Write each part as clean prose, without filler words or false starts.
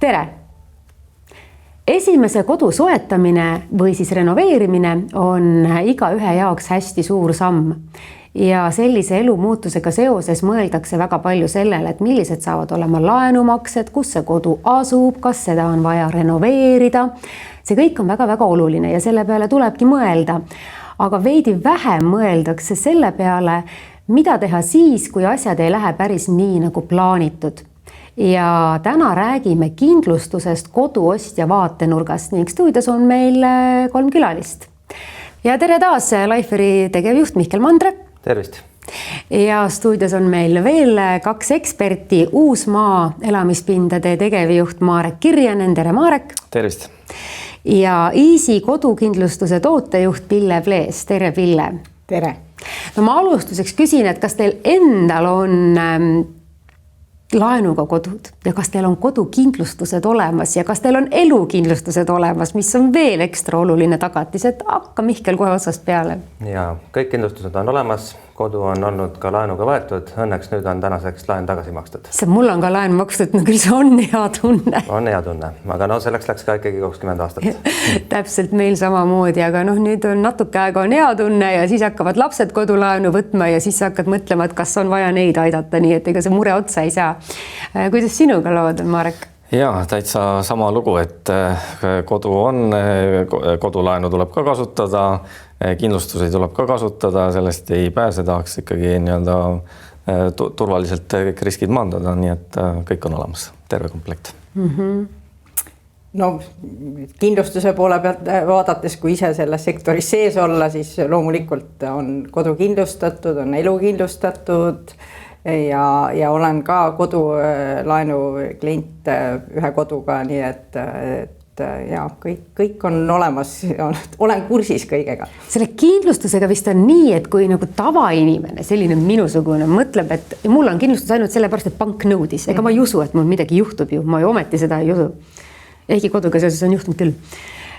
Tere! Esimese kodu soetamine või siis renoveerimine on iga ühe jaoks hästi suur samm. Ja sellise elumuutusega seoses mõeldakse väga palju sellele, et millised saavad olema laenumaksed, kus see kodu asub, kas seda on vaja renoveerida. See kõik on väga-väga oluline ja selle peale tulebki mõelda. Aga veidi vähem mõeldakse selle peale, mida teha siis, kui asjad ei lähe päris nii nagu plaanitud. Ja täna räägime kindlustusest koduostja vaatenurgast ning stuudios on meil 3 külalist. Ja tere taas Liferi tegevjuht Mihkel Mandre. Tervist! Ja stuudios on meil veel 2 eksperti, Uusmaa elamispindade tegevjuht Marek Kirjanen. Tere Marek! Tervist! Ja Easy kodukindlustuse tootejuht Pille Plees. Tere Pille! Tere! No ma alustuseks küsin, et kas teil endal on laenuga kodud ja kas teil on kodukindlustused olemas ja kas teil on elukindlustused olemas, mis on veel ekstra oluline tagatis, et hakka Mihkel kohe otsast peale. Ja kõik kindlustused on olemas, kodu on olnud ka laenuga võetud, õnneks nüüd on tänaseks laen tagasi makstud. Mul on ka laen makstud, no küll see on hea tunne. On hea tunne, aga no selleks läks ka ikkagi 20 aastat. Täpselt meil samamoodi, aga nüüd on natuke aega on hea tunne ja siis hakkavad lapsed kodulaenu võtma ja siis hakkad mõtlema, et kas on vaja neid aidata, nii et ega see mure otsa ei saa. Kuidas sinuga lood on, Marek? Jaa, täitsa sama lugu, et kodu on, kodulaenu tuleb ka kasutada, kindlustusi tuleb ka kasutada, sellest ei pääse, tahaks ikkagi turvaliselt kõik riskid maandada, nii et kõik on olemas, terve komplekt. No kindlustuse poole pealt vaadates, kui ise selles sektoris sees olla, siis loomulikult on kodu kindlustatud, on elu kindlustatud ja olen ka kodulaenu klient ühe koduga, nii et ja kõik on olemas, olen kursis kõigega. Selle kindlustusega vist on nii, et kui nagu tavainimene, selline minusugune, mõtleb, et mul on kindlustus ainult sellepärast, et pank nõudis. Ega ma ei usu, et mul midagi juhtub ju, ma ju ometi seda ei usu. Ehkki koduga seoses on juhtunud küll.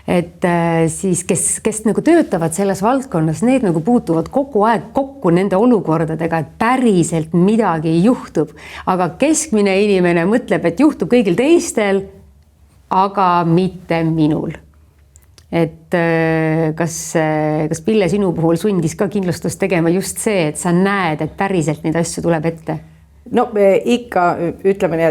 Et siis, kes nagu töötavad selles valdkonnas, need nagu puutuvad kogu aeg kokku nende olukordadega, et päriselt midagi juhtub. Aga keskmine inimene mõtleb, et juhtub kõigil teistel, aga mitte minul. Et kas Pille sinu puhul sundis ka kindlustust tegema just see, et sa näed, et päriselt neid asju tuleb ette? No ikka ütleme nii,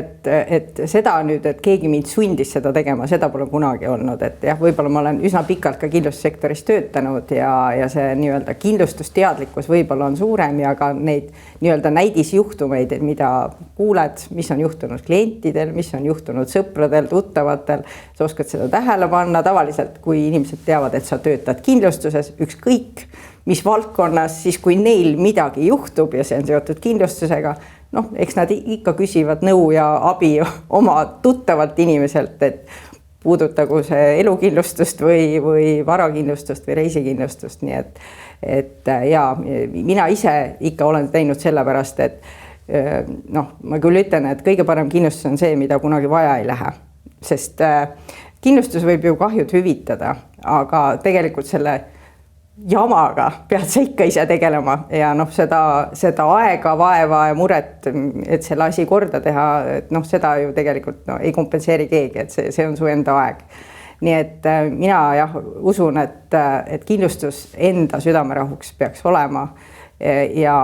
et seda nüüd, et keegi mind sundis seda tegema, seda pole kunagi olnud, et jah, võib-olla ma olen üsna pikalt ka kindlustussektoris töötanud ja see nii-öelda kindlustusteadlikkus võib-olla on suurem ja ka neid nii-öelda näidisjuhtumeid, mida kuuled, mis on juhtunud klientidel, mis on juhtunud sõpradel, tuttavatel, sa oskad seda tähele panna. Tavaliselt, kui inimesed teavad, et sa töötad kindlustuses, ükskõik mis valdkonnas, siis kui neil midagi juhtub ja see on seotud kindlustusega, eks nad ikka küsivad nõu ja abi oma tuttavalt inimeselt, et puudutagu see elukindlustust või varakindlustust või reisikindlustust. Nii et ja mina ise ikka olen teinud sellepärast, et ma küll ütlen, et kõige parem kindlustus on see, mida kunagi vaja ei lähe. Sest kindlustus võib ju kahjud hüvitada, aga tegelikult selle jamaga pead sa ikka ise tegelema ja seda aega, vaeva ja muret, et selle asi korda teha, et seda ju tegelikult ei kompenseeri keegi, et see on su enda aeg. Nii et mina usun, et kindlustus enda südamerahuks peaks olema ja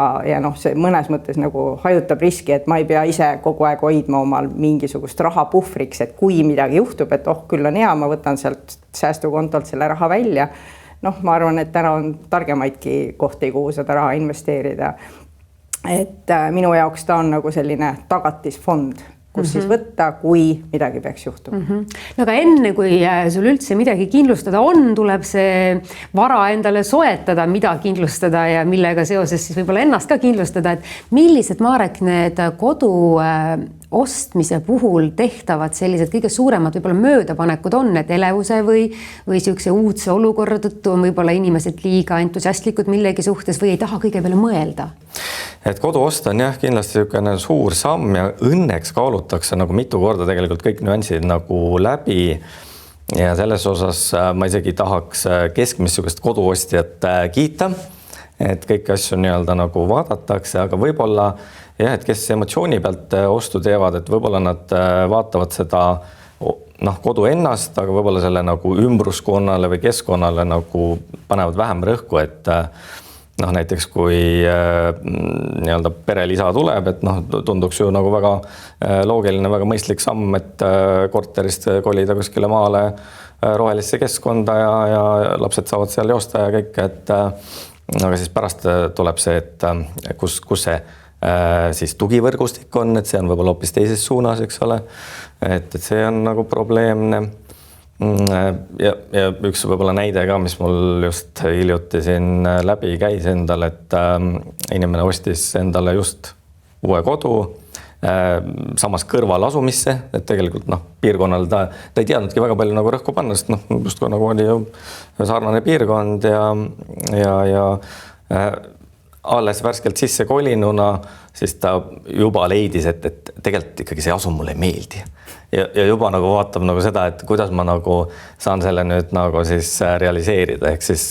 see mõnes mõttes nagu hajutab riski, et ma ei pea ise kogu aeg hoidma omal mingisugust raha puhvriks, et kui midagi juhtub, et küll on hea, ma võtan sealt säästukontolt selle raha välja. Ma arvan, et täna on targemaidki kohti, kuhu seda raha investeerida. Et minu jaoks ta on nagu selline tagatisfond, kus siis võtta, kui midagi peaks juhtuma. No aga enne, kui sul üldse midagi kindlustada on, tuleb see vara endale soetada, mida kindlustada ja millega seoses siis võib-olla ennast ka kindlustada. Et millised, Marek, need kodu ostmise puhul tehtavad sellised kõige suuremad võib-olla möödapanekud on, et elevuse või siukse uudse olukorra tõttu on võib-olla inimesed liiga entusiastlikud millegi suhtes või ei taha kõige peale mõelda? Et kodu osta on kindlasti suur samm ja õnneks kaalutakse nagu mitu korda tegelikult kõik nüansid nagu läbi ja selles osas ma isegi tahaks keskmist sugust koduostjat kiita, et kõiki asju nagu vaadatakse, aga võib-olla et kes emotsiooni pealt ostu teevad, et võib-olla nad vaatavad seda kodu ennast, aga võib-olla selle nagu ümbruskonnale või keskkonnale nagu panevad vähem rõhku, et näiteks kui nii-öelda perelisa tuleb, et tunduks ju nagu väga loogiline, väga mõistlik samm, et korterist kolida kuskile maale rohelisse keskkonda ja lapsed saavad seal joosta ja kõik, et aga siis pärast tuleb see, et kus see siis tugivõrgustik on, et see on võib-olla hoopis teises suunas, eks ole, et see on nagu probleemne. Ja üks võib-olla näide ka, mis mul just hiljuti siin läbi käis endale, et inimene ostis endale just uue kodu samas kõrval asumisse, et tegelikult piirkonnal ta ei teadnudki väga palju nagu rõhku panna, sest just nagu oli ju sarnane piirkond ja alles värskelt sisse kolinuna, siis ta juba leidis, et tegelikult ikkagi see asum mulle ei meeldi. Ja juba nagu vaatab nagu seda, et kuidas ma nagu saan selle nüüd nagu siis realiseerida, ehk siis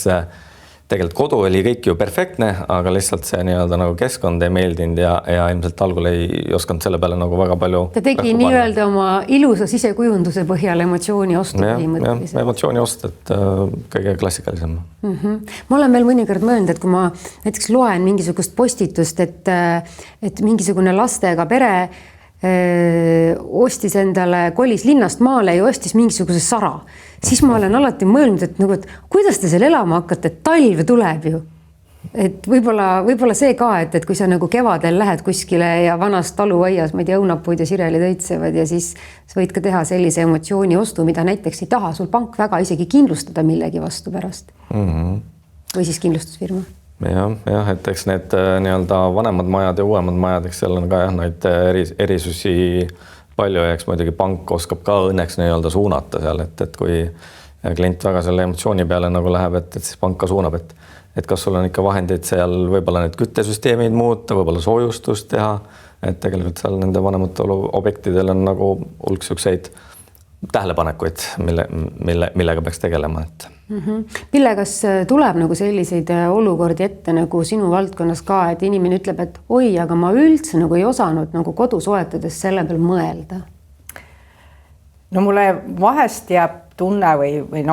tegelikult kodu oli kõik ju perfektne, aga lihtsalt see nii-öelda nagu keskkond ei meeldinud ja ilmselt algul ei osanud selle peale nagu väga palju. Ta tegi nii-öelda oma ilusa sisekujunduse põhjal emotsiooni ostu põhimõtteliselt. Emotsiooni ost, et kõige klassikalisem. Ma olen veel mõnikord mõelnud, et kui ma näiteks loen mingisugust postitust, et mingisugune lastega pere ostis endale, kolis linnast maale ja ostis mingisuguse sara, siis ma olen alati mõelnud, et kuidas te seal elama hakkate, et talv tuleb ju. Et võib-olla see ka, et kui sa nagu kevadel lähed kuskile ja vanas taluaias, ma ei tea, õunapuid ja sirelid õitsevad ja siis sa võid ka teha sellise emotsiooni ostu, mida näiteks ei taha sul pank väga isegi kindlustada millegi vastu pärast. Või siis kindlustusfirma. Jah, et eks need nii-öelda vanemad majad ja uuemad majad, eks seal on ka neid erisusi palju ja eks muidugi pank oskab ka õnneks nii-öelda suunata seal, et kui klient väga selle emotsiooni peale nagu läheb, et siis pank ka suunab, et kas sul on ikka vahendeid seal võib-olla need küttesüsteemid muuta, võib-olla soojustust teha, et tegelikult seal nende vanemate objektidel on nagu hulk selliseid tähelepanekuid, millega peaks tegelema, et Pille, kas tuleb nagu selliseid olukordi ette nagu sinu valdkonnas ka, et inimene ütleb, et oi, aga ma üldse nagu ei osanud nagu kodu soetades selle peal mõelda? No mulle vahest jääb tunne või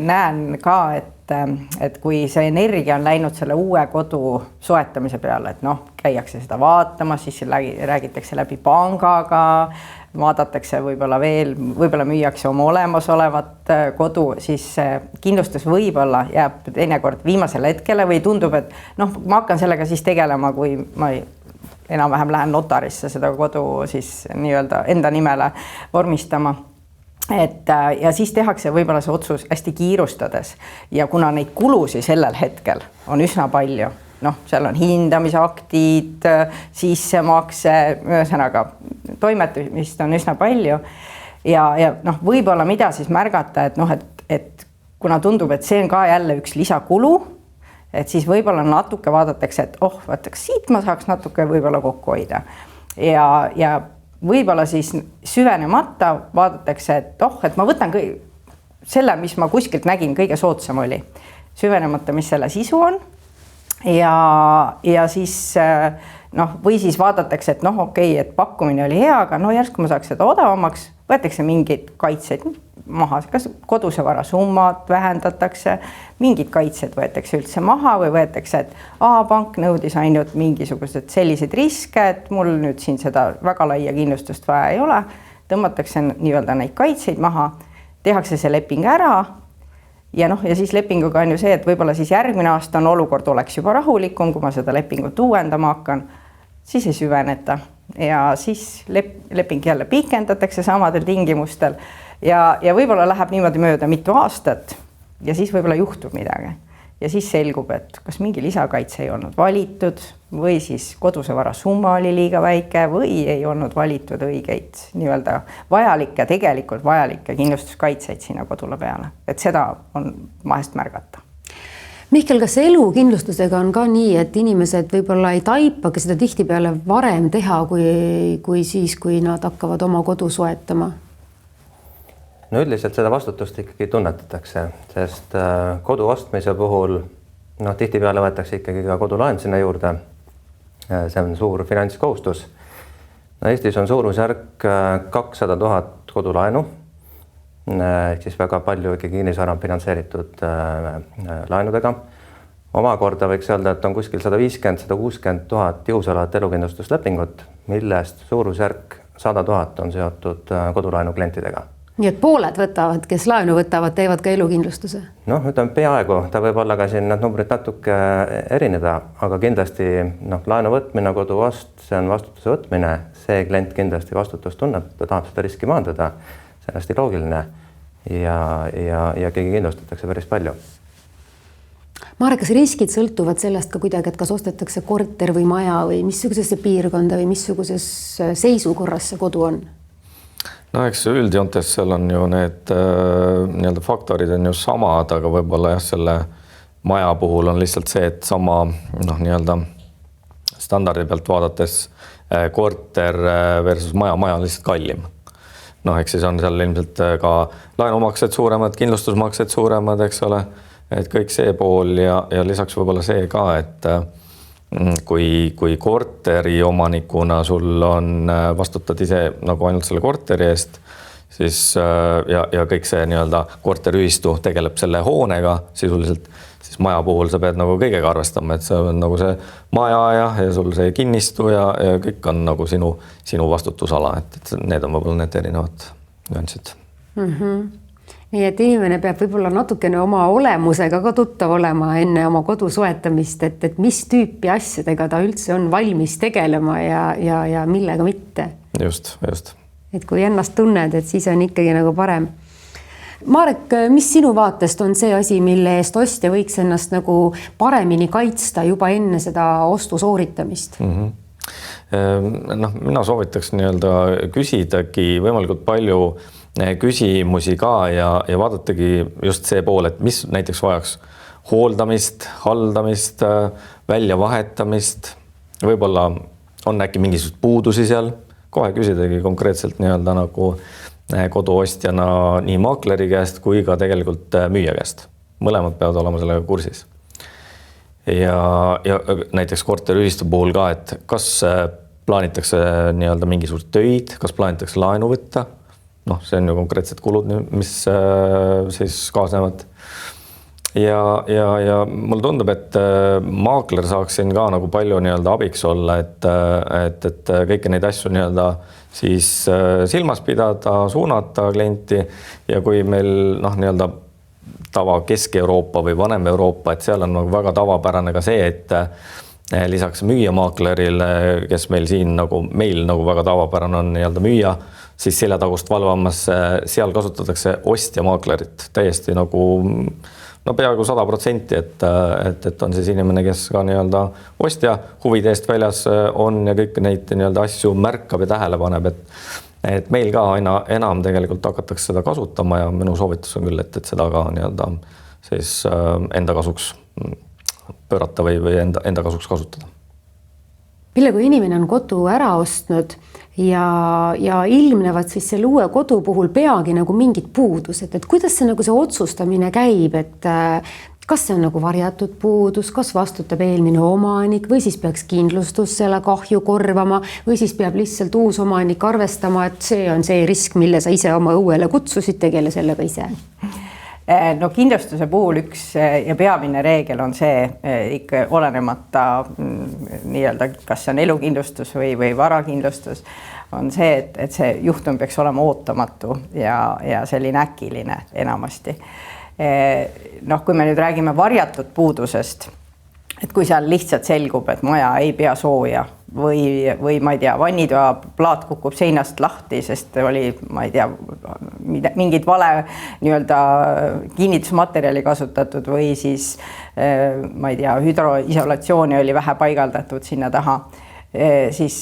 näen ka, et kui see energia on läinud selle uue kodu soetamise peale, et käiakse seda vaatama, siis räägitakse läbi pangaga, vaadatakse võib-olla müüakse oma olemasolevat kodu, siis kindlustus võib-olla jääb teinekord viimasele hetkele või tundub, et ma hakkan sellega siis tegelema, kui ma enam-vähem lähen notarisse seda kodu siis nii-öelda enda nimele vormistama. Ja siis tehakse võib-olla see otsus hästi kiirustades ja kuna neid kulusi sellel hetkel on üsna palju, seal on hindamisaktid, sissemakse, ühesõnaga toimetamist on üsna palju ja võib-olla mida siis märgata, et kuna tundub, et see on ka jälle üks lisakulu, et siis võib-olla natuke vaadatakse, et vaataks siit ma saaks natuke võib-olla kokku hoida ja võib-olla siis süvenemata vaadatakse, et ma võtan selle, mis ma kuskilt nägin, kõige soodsam oli, süvenemata, mis selle sisu on ja siis või siis vaadatakse, et okei, et pakkumine oli hea, aga järsku ma saaks seda odavamaks, võetakse mingeid kaitseid maha, kas koduse vara summat vähendatakse, mingid kaitsed võetakse üldse maha või võetakse, et pank nõudis ainult mingisugused sellised riske, et mul nüüd siin seda väga laia kindlustust vaja ei ole, tõmmatakse nii-öelda neid kaitseid maha, tehakse see leping ära ja siis lepinguga on ju see, et võib-olla siis järgmine aasta on olukord oleks juba rahulikum, kui ma seda lepingut uuendama hakkan, siis ei süveneta ja siis leping jälle pikendatakse samadel tingimustel ja võib-olla läheb niimoodi mööda mitu aastat ja siis võib-olla juhtub midagi ja siis selgub, et kas mingi lisakaitse ei olnud valitud või siis koduse vara summa oli liiga väike või ei olnud valitud õigeid nii-öelda tegelikult vajalikke kindlustuskaitseid sinna kodule peale, et seda on vahest märgata. Mihkel, kas elukindlustusega on ka nii, et inimesed võib-olla ei taipagi seda tihtipeale varem teha, kui siis, kui nad hakkavad oma kodu soetama? No üldiselt seda vastutust ikkagi tunnetatakse, sest kodu ostmise puhul tihtipeale võetakse ikkagi ka kodulaen sinna juurde. See on suur finantskohustus. Eestis on suurusjärk 200 000 kodulaenu ehk siis väga palju ikkagi kinnisvara on finantseeritud laenudega. Omakorda võiks öelda, et on kuskil 150–160 000 jõusalat elukindlustuslepingut, millest suurusjärk 100 000 on seotud kodulaenu klientidega. Nii et pooled võtavad, kes laenu võtavad, teevad ka elukindlustuse? Noh, ütleme peaaegu, ta võib olla ka siin need numbrid natuke erineda, aga kindlasti laenu võtmine, kodu ost, see on vastutuse võtmine, see klient kindlasti vastutust tunneb, ta tahab seda riski maandada, see on hästi loogiline ja keegi kindlustatakse päris palju. Marek, kas riskid sõltuvad sellest ka kuidagi, et kas ostetakse korter või maja või missugusesse piirkonda või missuguses seisukorras see kodu on? No eks üldjoontes seal on ju need nii-öelda faktorid on ju samad, aga võib-olla jah, selle maja puhul on lihtsalt see, et sama nii-öelda standardi pealt vaadates korter versus maja on lihtsalt kallim. Eks siis on seal ilmselt ka laenumaksed suuremad, kindlustusmaksed suuremad, eks ole, et kõik see pool ja lisaks võib-olla see ka, et kui korteri omanikuna sul on, vastutad ise nagu ainult selle korteri eest, siis ja kõik see nii-öelda korteriühistu tegeleb selle hoonega sisuliselt, siis maja puhul sa pead nagu kõigega arvestama, et see on nagu see maja ja sul see kinnistu ja kõik on nagu sinu vastutusala, et need on võib-olla need erinevad nüansid. Nii et inimene peab võib-olla natukene oma olemusega ka tuttav olema enne oma kodu soetamist, et mis tüüpi asjadega ta üldse on valmis tegelema ja millega mitte. Just. Et kui ennast tunned, et siis on ikkagi nagu parem. Marek, mis sinu vaatest on see asi, mille eest ostja võiks ennast nagu paremini kaitsta juba enne seda ostu sooritamist? Mina soovitaks nii-öelda küsidagi võimalikult palju küsimusi ka ja vaadatagi just see pool, et mis näiteks vajaks hooldamist, haldamist, väljavahetamist, võib-olla on äkki mingisugust puudusi seal, kohe küsidagi konkreetselt nii-öelda nagu koduostjana nii maakleri käest kui ka tegelikult müüja käest. Mõlemad peavad olema sellega kursis. Ja näiteks korteriühistu puhul ka, et kas plaanitakse nii-öelda mingisugust töid, kas plaanitakse laenu võtta, see on ju konkreetsed kulud, mis siis kaasnevad. Ja mulle tundub, et maakler saaks siin ka nagu palju nii-öelda abiks olla, et kõiki neid asju nii-öelda siis silmas pidada, suunata klienti ja kui meil nii-öelda tava Kesk-Euroopa või vanem Euroopa, et seal on nagu väga tavapärane ka see, et lisaks müüjamaaklerile, kes meil siin meil väga tavapärane on nii-öelda müüja, siis seljatagust valvamas seal kasutatakse ostjamaaklerit täiesti nagu peaaegu 100%, et on siis inimene, kes ka nii-öelda ostja huvide eest väljas on ja kõik neid nii-öelda asju märkab ja tähele paneb, et meil ka aina enam tegelikult hakatakse seda kasutama ja minu soovitus on küll, et seda ka nii-öelda siis enda kasuks pöörata või enda kasuks kasutada. Pille, kui inimene on kodu ära ostnud ja ilmnevad siis selle uue kodu puhul peagi nagu mingid puudused, et kuidas see otsustamine käib, et kas see on nagu varjatud puudus, kas vastutab eelmine omanik või siis peaks kindlustus selle kahju korvama või siis peab lihtsalt uus omanik arvestama, et see on see risk, mille sa ise oma õuele kutsusid, tegele sellega ise. Kindlustuse puhul üks ja peamine reegel on see ikka olenemata nii-öelda, kas see on elukindlustus või varakindlustus, on see, et see juhtum peaks olema ootamatu ja selline äkiline enamasti. Kui me nüüd räägime varjatud puudusest, et kui seal lihtsalt selgub, et maja ei pea sooja või ma ei tea, vannitoa plaat kukub seinast lahti, sest oli, ma ei tea, mingid vale nii-öelda kinnitusmaterjali kasutatud või siis ma ei tea, hüdroisolatsiooni oli vähe paigaldatud sinna taha, siis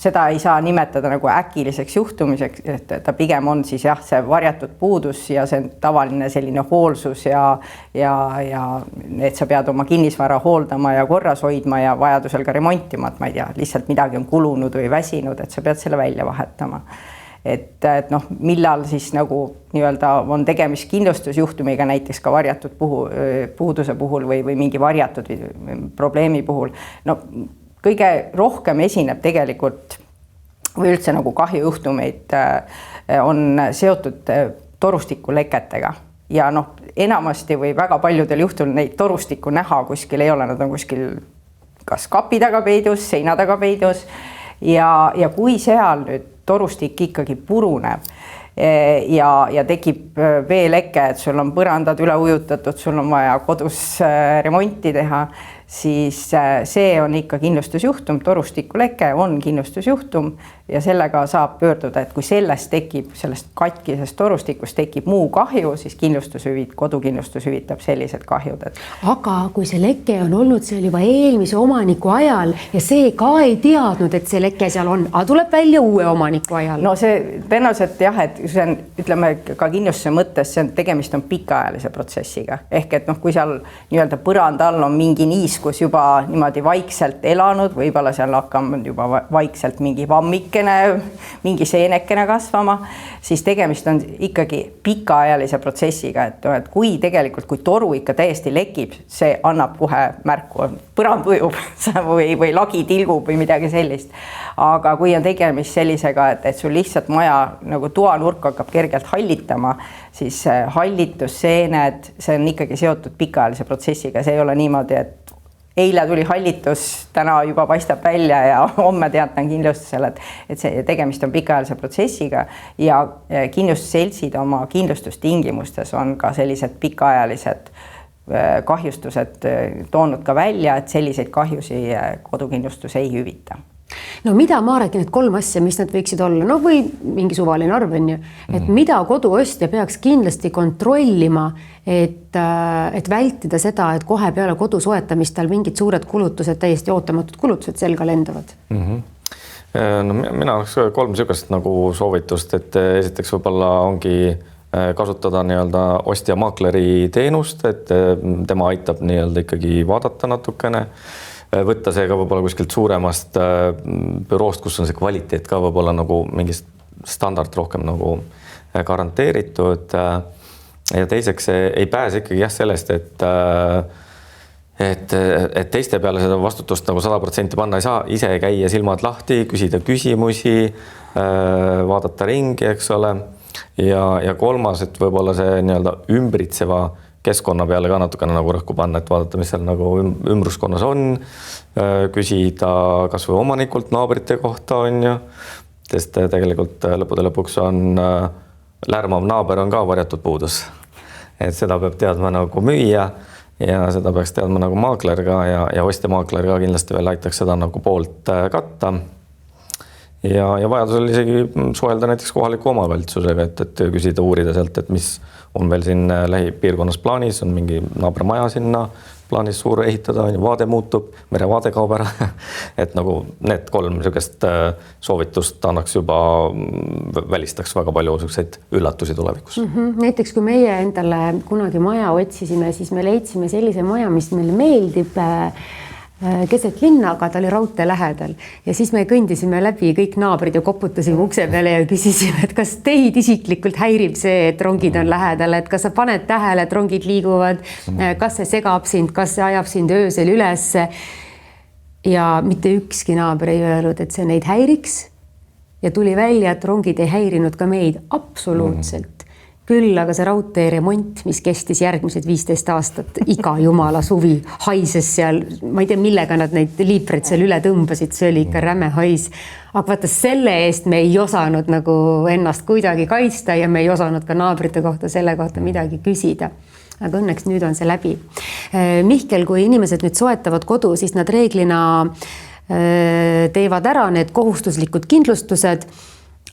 seda ei saa nimetada nagu äkiliseks juhtumiseks, et ta pigem on siis jah, see varjatud puudus ja see on tavaline selline hoolsus ja et sa pead oma kinnisvara hooldama ja korras hoidma ja vajadusel ka remontima, et ma ei tea, lihtsalt midagi on kulunud või väsinud, et sa pead selle välja vahetama. Et millal siis nagu nii-öelda on tegemist kindlustusjuhtumiga näiteks ka varjatud puuduse puhul või mingi varjatud probleemi puhul, kõige rohkem esineb tegelikult või üldse nagu kahjujuhtumeid on seotud torustikuleketega ja noh, enamasti või väga paljudel juhtul neid torustikku näha kuskil ei ole, nad on kuskil kas kapi taga peidus, seina taga peidus ja kui seal nüüd torustik ikkagi puruneb ja tekib veeleke, et sul on põrandad üle ujutatud, sul on vaja kodus remonti teha, siis see on ikka kindlustusjuhtum, torustikuleke on kindlustusjuhtum ja sellega saab pöörduda, et kui sellest katkisest torustikust tekib muu kahju, siis kodukindlustus hüvitab sellised kahjud. Aga kui see leke on olnud seal juba eelmise omaniku ajal ja see ka ei teadnud, et see leke seal on, aga tuleb välja uue omaniku ajal. No see tõenäoliselt jah, et see on, ütleme ka kindlustuse mõttes, tegemist on pikaajalise protsessiga. Ehk et noh, kui seal nii-öelda põranda all on mingi niis, kus juba niimoodi vaikselt elanud, võib-olla seal hakkab juba vaikselt mingi vammikene, mingi seenekene kasvama, siis tegemist on ikkagi pikaajalise protsessiga, et kui tegelikult, kui toru ikka täiesti lekib, see annab kohe märku, põrand ujub või lagi tilgub või midagi sellist. Aga kui on tegemist sellisega, et sul lihtsalt maja nagu toanurk hakkab kergelt hallitama, siis hallitusseened, see on ikkagi seotud pikaajalise protsessiga, see ei ole niimoodi, et eile tuli hallitus, täna juba paistab välja ja homme teatan kindlustusele, et see tegemist on pikaajalise protsessiga ja kindlustusseltsid oma kindlustustingimustes on ka sellised pikaajalised kahjustused toonud ka välja, et selliseid kahjusi kodukindlustus ei hüvita. No mida, Marek, need 3 asja, mis nad võiksid olla, no või mingi suvaline arv on ju, et mida koduostja peaks kindlasti kontrollima, et vältida seda, et kohe peale kodu soetamist tal mingid suured kulutused, täiesti ootamatud kulutused selga lendavad? No, mina oleks 3 niisugust nagu soovitust, et esiteks võib-olla ongi kasutada nii-öelda ostja-maakleri teenust, et tema aitab nii-öelda ikkagi vaadata natukene, võtta see ka võib-olla kuskilt suuremast büroost, kus on see kvaliteet ka võib-olla nagu mingist standard rohkem nagu garanteeritud. Ja teiseks ei pääse ikkagi jah sellest, et teiste peale seda vastutust nagu 100% panna ei saa, ise käia silmad lahti, küsida küsimusi, vaadata ringi, eks ole. Ja kolmas, et võib-olla see nii-öelda ümbritseva keskkonna peale ka natukene nagu rõhku panna, et vaadata, mis seal nagu ümbruskonnas on, küsida kas või omanikult naabrite kohta on ju, sest tegelikult lõppude lõpuks on lärmav naaber on ka varjatud puudus. Et seda peab teadma nagu müüa ja seda peaks teadma nagu maakler ka ja ostja-maakler ka kindlasti veel aitaks seda nagu poolt katta. Ja vajadusel isegi suhelda näiteks kohaliku omavalitsusega, et küsida, uurida sealt, et mis on veel siin lähipiirkonnas plaanis, on mingi naabermaja sinna plaanis suur ehitada, vaade muutub, merevaade kaob ära. Et nagu need 3 niisugust soovitust annaks juba, välistaks väga palju niisuguseid üllatusi tulevikus. Näiteks kui meie endale kunagi maja otsisime, siis me leidsime sellise maja, mis meile meeldib keset linna, aga ta oli raudtee lähedal ja siis me kõndisime läbi kõik naabrid ja koputasime ukse peale ja küsisime, et kas teid isiklikult häirib see, et rongid on lähedal, et kas sa paned tähele, et rongid liiguvad, kas see segab sind, kas see ajab sind öösel üles ja mitte ükski naaber ei öelnud, et see neid häiriks ja tuli välja, et rongid ei häirinud ka meid absoluutselt. Küll aga see raudtee remont, mis kestis järgmised 15 aastat, iga jumala suvi haises seal, ma ei tea, millega nad neid liipreid seal üle tõmbasid, see oli ikka räme hais. Aga vaata, selle eest me ei osanud nagu ennast kuidagi kaitsta ja me ei osanud ka naabrite kohta selle kohta midagi küsida. Aga õnneks nüüd on see läbi. Mihkel, kui inimesed nüüd soetavad kodu, siis nad reeglina teevad ära need kohustuslikud kindlustused.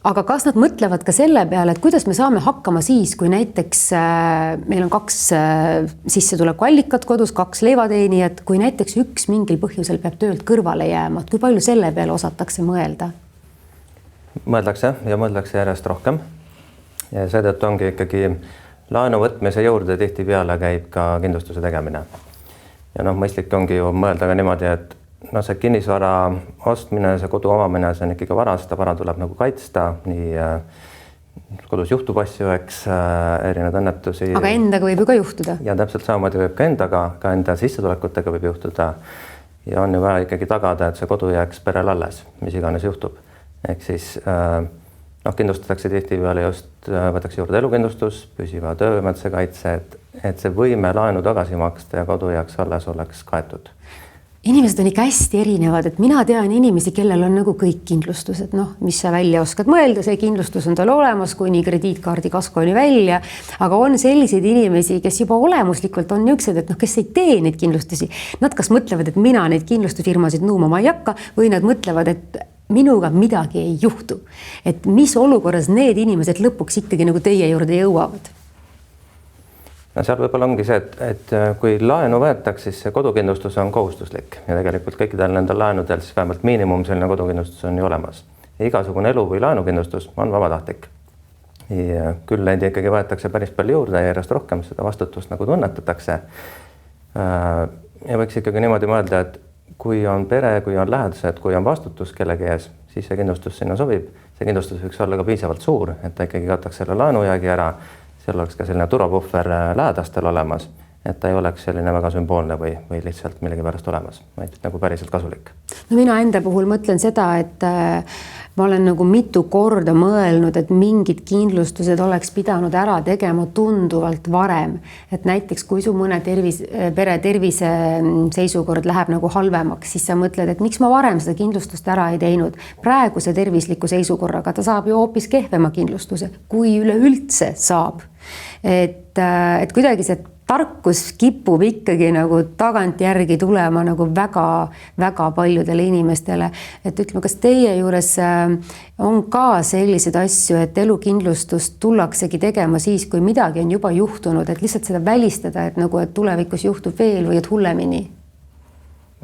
Aga kas nad mõtlevad ka selle peale, et kuidas me saame hakkama siis, kui näiteks meil on 2 sissetulekuallikat kodus, 2 leivateenijat, kui näiteks üks mingil põhjusel peab töölt kõrvale jääma, kui palju selle peale osatakse mõelda? Mõeldakse ja mõeldakse järjest rohkem. Ja seetõttu ongi ikkagi laenu võtmise juurde tihti peale käib ka kindlustuse tegemine. Ja mõistlik ongi ju mõelda ka niimoodi, et see kinnisvara ostmine, see kodu omamine, see on ikkagi vara, seda vara tuleb nagu kaitsta, nii kodus juhtub asju, eks, erinevad õnnetusi. Aga endaga võib ju ka juhtuda. Ja täpselt samamoodi võib ka endaga, ka enda sissetulekutega võib juhtuda. Ja on ju vaja ikkagi tagada, et see kodu jääks perel alles, mis iganes juhtub. Ehk siis kindlustatakse tihtipeale just, võetakse juurde elukindlustus, püsiva töövõimetuse kaitse, et see võime laenu tagasi maksta ja kodu jääks alles oleks kaetud. Inimesed on ikka hästi erinevad, et mina tean inimesi, kellel on nagu kõik kindlustused, mis sa välja oskad mõelda, see kindlustus on tal olemas, kuni krediitkaardi kaskoni välja, aga on selliseid inimesi, kes juba olemuslikult on niisugused, et kes ei tee neid kindlustusi. Nad kas mõtlevad, et mina neid kindlustusfirmasid nuumama ei hakka või nad mõtlevad, et minuga midagi ei juhtu. Et mis olukorras need inimesed lõpuks ikkagi nagu teie juurde jõuavad? No seal võib-olla ongi see, et kui laenu võetakse, siis see kodukindlustus on kohustuslik ja tegelikult kõikidel nendel laenudel siis vähemalt miinimum selline kodukindlustus on ju olemas. Ja igasugune elu- või laenukindlustus on vabatahtlik. Ja küll neid ikkagi võetakse päris palju juurde ja järjest rohkem seda vastutust nagu tunnetatakse. Ja võiks ikkagi niimoodi mõelda, et kui on pere, kui on lähedased, kui on vastutus kellegi ees, siis see kindlustus sinna sobib. See kindlustus võiks olla ka piisavalt suur, et ta ikkagi kataks selle laenujäägi ära. Seal oleks ka selline turvapuhver lähedastel olemas, et ta ei oleks selline väga sümboolne või lihtsalt millegi pärast olemas, vaid nagu päriselt kasulik. No mina enda puhul mõtlen seda, et ma olen nagu mitu korda mõelnud, et mingid kindlustused oleks pidanud ära tegema tunduvalt varem. Et näiteks kui su mõne pere tervise seisukord läheb nagu halvemaks, siis sa mõtled, et miks ma varem seda kindlustust ära ei teinud. Praeguse tervisliku seisukorraga ta saab ju hoopis kehvema kindlustuse, kui üleüldse saab. Et kuidagi see tarkus kipub ikkagi nagu tagantjärgi tulema nagu väga paljudele inimestele. Et ütleme, kas teie juures on ka sellised asju, et elukindlustust tullaksegi tegema siis, kui midagi on juba juhtunud, et lihtsalt seda välistada, et tulevikus juhtub veel või et hullemini?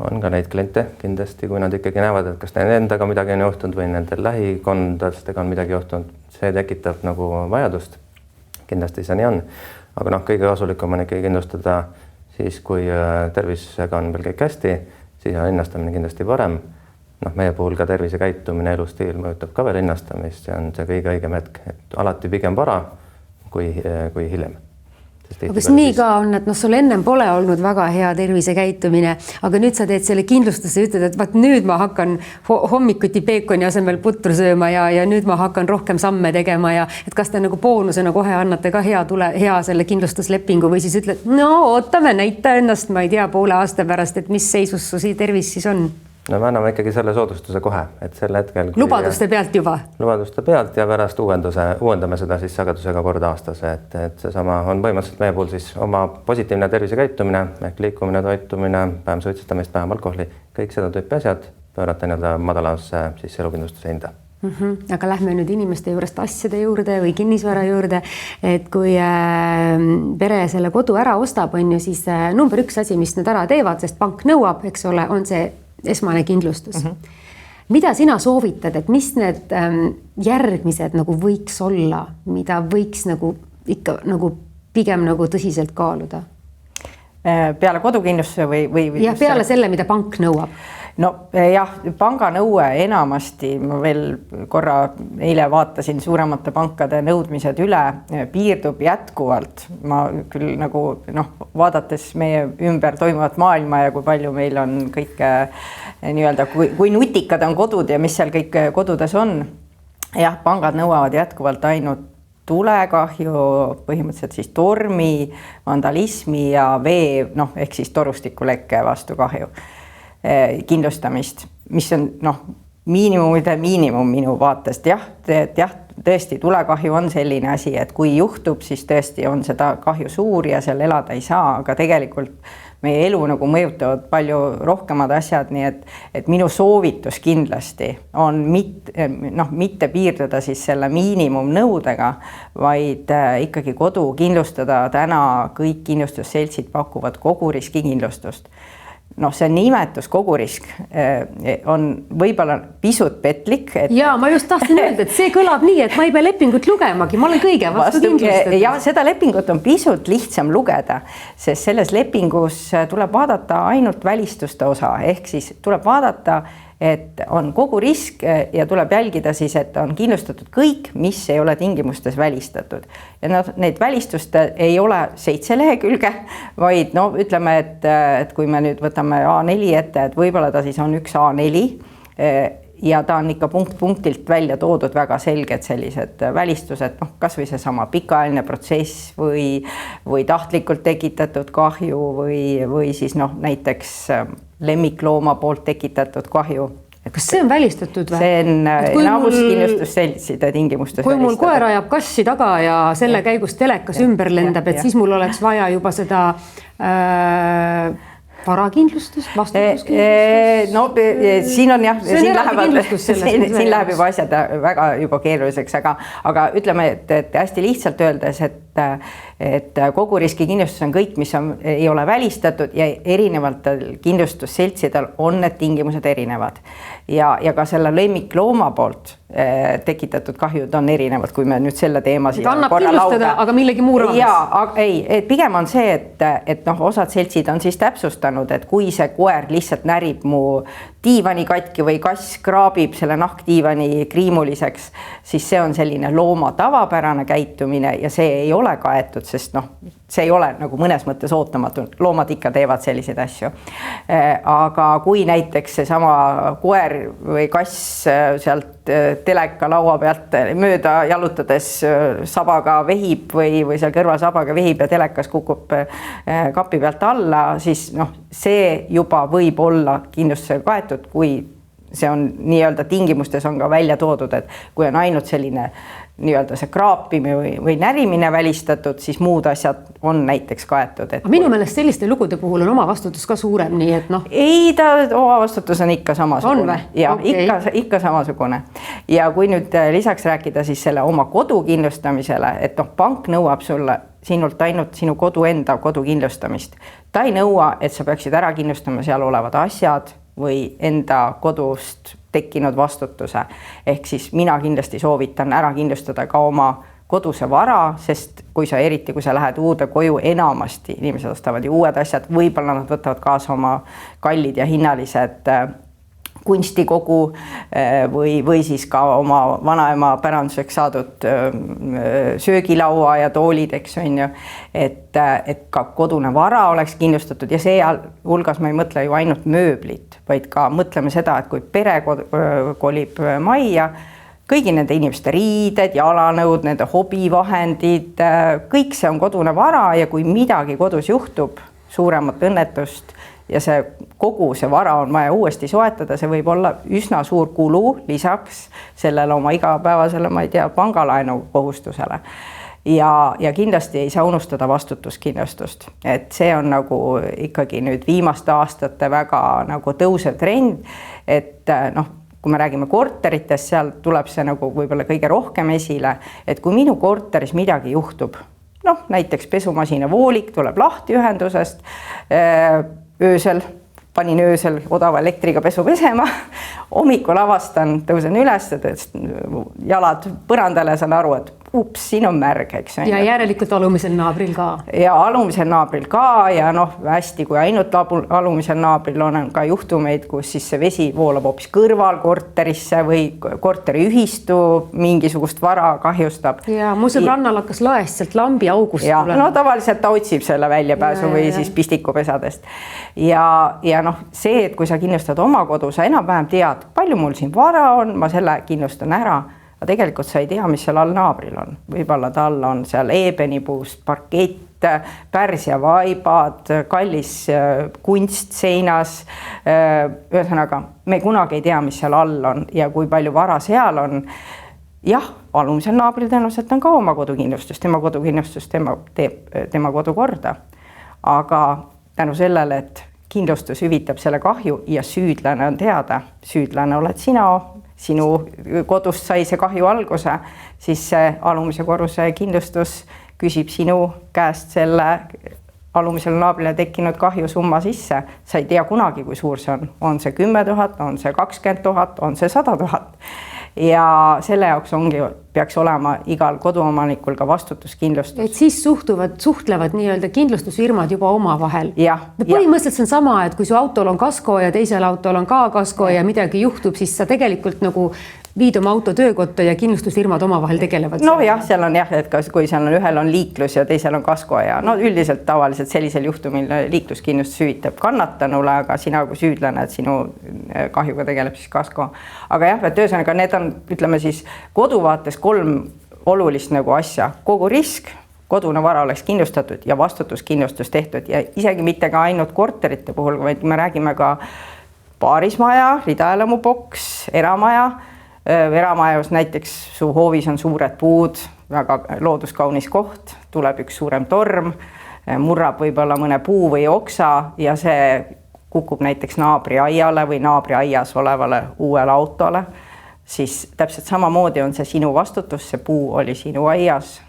On ka neid kliente kindlasti, kui nad ikkagi näevad, et kas neil endaga midagi on juhtunud või nende lähikondadega on midagi juhtunud, see tekitab nagu vajadust. Kindlasti see nii on, aga kõige kasulikum on ikkagi kindlustada siis, kui tervisega on veel kõik hästi, siis on hinnastamine kindlasti parem. Meie puhul ka tervisekäitumine, elustiil mõjutab ka veel hinnastamist, see on see kõige õigem hetk, et alati pigem vara kui hiljem. Aga kas nii ka on, et sul ennem pole olnud väga hea tervisekäitumine, aga nüüd sa teed selle kindlustuse ja ütled, et vaat nüüd ma hakkan hommikuti peekoni asemel putru sööma ja nüüd ma hakkan rohkem samme tegema ja et kas te nagu boonusena kohe annate ka hea selle kindlustuslepingu või siis ütled, no ootame, näita ennast, ma ei tea, poole aasta pärast, et mis seisus su tervis siis on? No me anname ikkagi selle soodustuse kohe, et sel hetkel... Lubaduste pealt juba? Lubaduste pealt ja pärast uuendame seda siis sagedusega kord aastas, et seesama on põhimõtteliselt meie puhul siis oma positiivne tervisekäitumine, ehk liikumine, toitumine, vähem suitsetamist, vähem alkoholi, kõik seda tüüpi asjad pöörata madalasse siis elukindlustuse hinda. Aga lähme nüüd inimeste juurest asjade juurde või kinnisvara juurde, et kui pere selle kodu ära ostab, on ju siis number 1 asi, mis nad ära teevad, sest pank nõuab, eks ole, on see esmane kindlustus. Mida sina soovitad, et mis need järgmised nagu võiks olla, mida võiks nagu ikka nagu pigem nagu tõsiselt kaaluda? Peale kodukindlustuse või... Ja peale selle, mida pank nõuab. No jah, panga nõue enamasti, ma veel korra eile vaatasin suuremate pankade nõudmised üle, piirdub jätkuvalt. Ma küll nagu vaadates meie ümber toimuvat maailma ja kui palju meil on kõike nii-öelda, kui nutikad on kodud ja mis seal kõik kodudes on. Jah, pangad nõuavad jätkuvalt ainult tulekahju, põhimõtteliselt siis tormi, vandalismi ja vee, ehk siis torustikulekke vastu kahju kindlustamist, mis on miinimumide miinimum minu vaatest. Jah, tõesti tulekahju on selline asi, et kui juhtub, siis tõesti on seda kahju suur ja seal elada ei saa, aga tegelikult meie elu nagu mõjutavad palju rohkemad asjad, nii et minu soovitus kindlasti on mitte piirduda siis selle miinimumnõudega, vaid ikkagi kodu kindlustada. Täna kõik kindlustusseltsid pakuvad koguriski kindlustust. See nimetus kogurisk on võib-olla pisut petlik. Ja ma just tahtsin öelda, et see kõlab nii, et ma ei pea lepingut lugemagi, ma olen kõige vastu kindlustatud. Ja seda lepingut on pisut lihtsam lugeda, sest selles lepingus tuleb vaadata ainult välistuste osa, ehk siis tuleb vaadata, et on kogu risk ja tuleb jälgida siis, et on kindlustatud kõik, mis ei ole tingimustes välistatud. Ja neid välistuste ei ole 7 lehekülge, vaid ütleme, et kui me nüüd võtame A4 ette, et võib-olla ta siis on üks A4 ja ta on ikka punktilt välja toodud väga selged sellised välistused, noh, kas või seesama pikaajaline protsess või tahtlikult tekitatud kahju või siis noh, näiteks lemmiklooma poolt tekitatud kahju. Kas see on välistatud või? See on enamuskindlustusseltside tingimustes kui mul koer ajab kassi taga ja selle käigus telekas ümber lendab, et siis mul oleks vaja juba seda varakindlustust, vastutuskindlustust? No siin on jah, siin läheb juba asjad väga juba keeruliseks, aga ütleme, et hästi lihtsalt öeldes, et kogu riskikindlustus on kõik, mis ei ole välistatud ja erinevatel kindlustusseltsidel on need tingimused erinevad. Ja ka selle lemmiklooma poolt tekitatud kahjud on erinevad, kui me nüüd selle teema siia annab kindlustada, aga millegi muu raames. Jaa, ei, pigem on see, et noh, osad seltsid on siis täpsustanud, et kui see koer lihtsalt närib mu diivani katki või kass kraabib selle nahkdiivani kriimuliseks, siis see on selline looma tavapärane käitumine ja see ei ole kaetud, sest noh, see ei ole nagu mõnes mõttes ootamatu, loomad ikka teevad selliseid asju. Aga kui näiteks seesama koer või kass sealt teleka laua pealt mööda jalutades sabaga vehib või seal kõrval sabaga vehib ja telekas kukub kapi pealt alla, siis noh, see juba võib olla kindlustusega kaetud, kui see on nii-öelda tingimustes on ka välja toodud, et kui on ainult selline nii-öelda see kraapimine või närimine välistatud, siis muud asjad on näiteks kaetud. Minu meelest selliste lugude puhul on omavastutus ka suurem, nii et noh. Ei, ta omavastutus on ikka samasugune. Ja, okay. ikka samasugune. Ja kui nüüd lisaks rääkida siis selle oma kodu kindlustamisele, et noh, pank nõuab sulle sinult ainult sinu kodu enda kodu kindlustamist. Ta ei nõua, et sa peaksid ära kindlustama seal olevad asjad või enda kodust tekkinud vastutuse. Ehk siis mina kindlasti soovitan ära kindlustada ka oma koduse vara, sest kui sa lähed uude koju, enamasti inimesed ostavad ju uued asjad, võib-olla nad võtavad kaasa oma kallid ja hinnalised kunstikogu või siis ka oma vanaema päranduseks saadud söögilaua ja toolid, eks on ju, et ka kodune vara oleks kindlustatud ja see hulgas ma ei mõtle ju ainult mööblit, vaid ka mõtleme seda, et kui pere kolib majja, kõigi nende inimeste riided, jalanõud, nende hobivahendid, kõik see on kodune vara ja kui midagi kodus juhtub, suuremat õnnetust ja kogu see vara on vaja uuesti soetada, see võib olla üsna suur kulu lisaks sellele oma igapäevasele, ma ei tea, pangalaenu kohustusele. Ja kindlasti ei saa unustada vastutuskindlustust, et see on nagu ikkagi nüüd viimaste aastate väga nagu tõusev trend, et noh, kui me räägime korteritest, seal tuleb see nagu võib-olla kõige rohkem esile, et kui minu korteris midagi juhtub, noh, näiteks pesumasina voolik tuleb lahti ühendusest, öösel, panin öösel odava elektriga pesu pesema, hommikul avastan, tõusen üles, jalad põrandale, saan aru, et ups, siin on märg, eks. Ja järelikult alumisel naabril ka. Ja alumisel naabril ka ja noh, hästi, kui ainult alumisel naabril on ka juhtumeid, kus siis see vesi voolab hoopis kõrval korterisse või korteriühistu mingisugust vara kahjustab. Ja mu sõbrannal hakkas laest sealt lambi august tulema. No tavaliselt ta otsib selle väljapääsu või siis pistikupesadest. Ja noh, see, et kui sa kindlustad oma kodu, sa enam-vähem tead, palju mul siin vara on, ma selle kindlustan ära. Aga tegelikult sa ei tea, mis seal all naabril on. Võib-olla tal on seal eebenipuust, parkett, pärsia vaibad, kallis kunst seinas. Ühesõnaga, me kunagi ei tea, mis seal all on ja kui palju vara seal on. Jah, alumisel naabril tõenäoliselt on ka oma kodukindlustus, tema tema kodu korda. Aga tänu sellele, et kindlustus hüvitab selle kahju ja süüdlane on teada, süüdlane oled sinu kodust sai see kahju alguse, siis see alumise korruse kindlustus küsib sinu käest selle alumisel naabrile tekkinud kahju summa sisse. Sa ei tea kunagi, kui suur see on. On see 10 000, on see 20 000, on see 100 000. Ja selle jaoks peaks olema igal koduomanikul ka vastutuskindlustus. Et siis suhtlevad nii-öelda kindlustusfirmad juba oma vahel. Põhimõtteliselt see on sama, et kui su autol on kasko ja teisel autol on ka kasko ja midagi juhtub, siis sa tegelikult nagu viid oma auto töökotta ja kindlustusfirmad omavahel tegelevad. No jah, seal on jah, et kui seal on ühel on liiklus ja teisel on kasko ja no üldiselt tavaliselt sellisel juhtumil liikluskindlustus hüvitab kannatanule, aga sina kui süüdlane, et sinu kahjuga tegeleb siis kasko. Aga jah, et ühesõnaga need on, ütleme siis koduvaates 3 olulist nagu asja, kogu risk, kodune vara oleks kindlustatud ja vastutuskindlustus tehtud ja isegi mitte ka ainult korterite puhul, vaid me räägime ka paarismaja, ridaelamuboks, eramajus näiteks su hoovis on suured puud, väga looduskaunis koht, tuleb üks suurem torm, murrab võib-olla mõne puu või oksa ja see kukub näiteks naabri aiale või naabri aias olevale uuele autole, siis täpselt samamoodi on see sinu vastutus, see puu oli sinu aias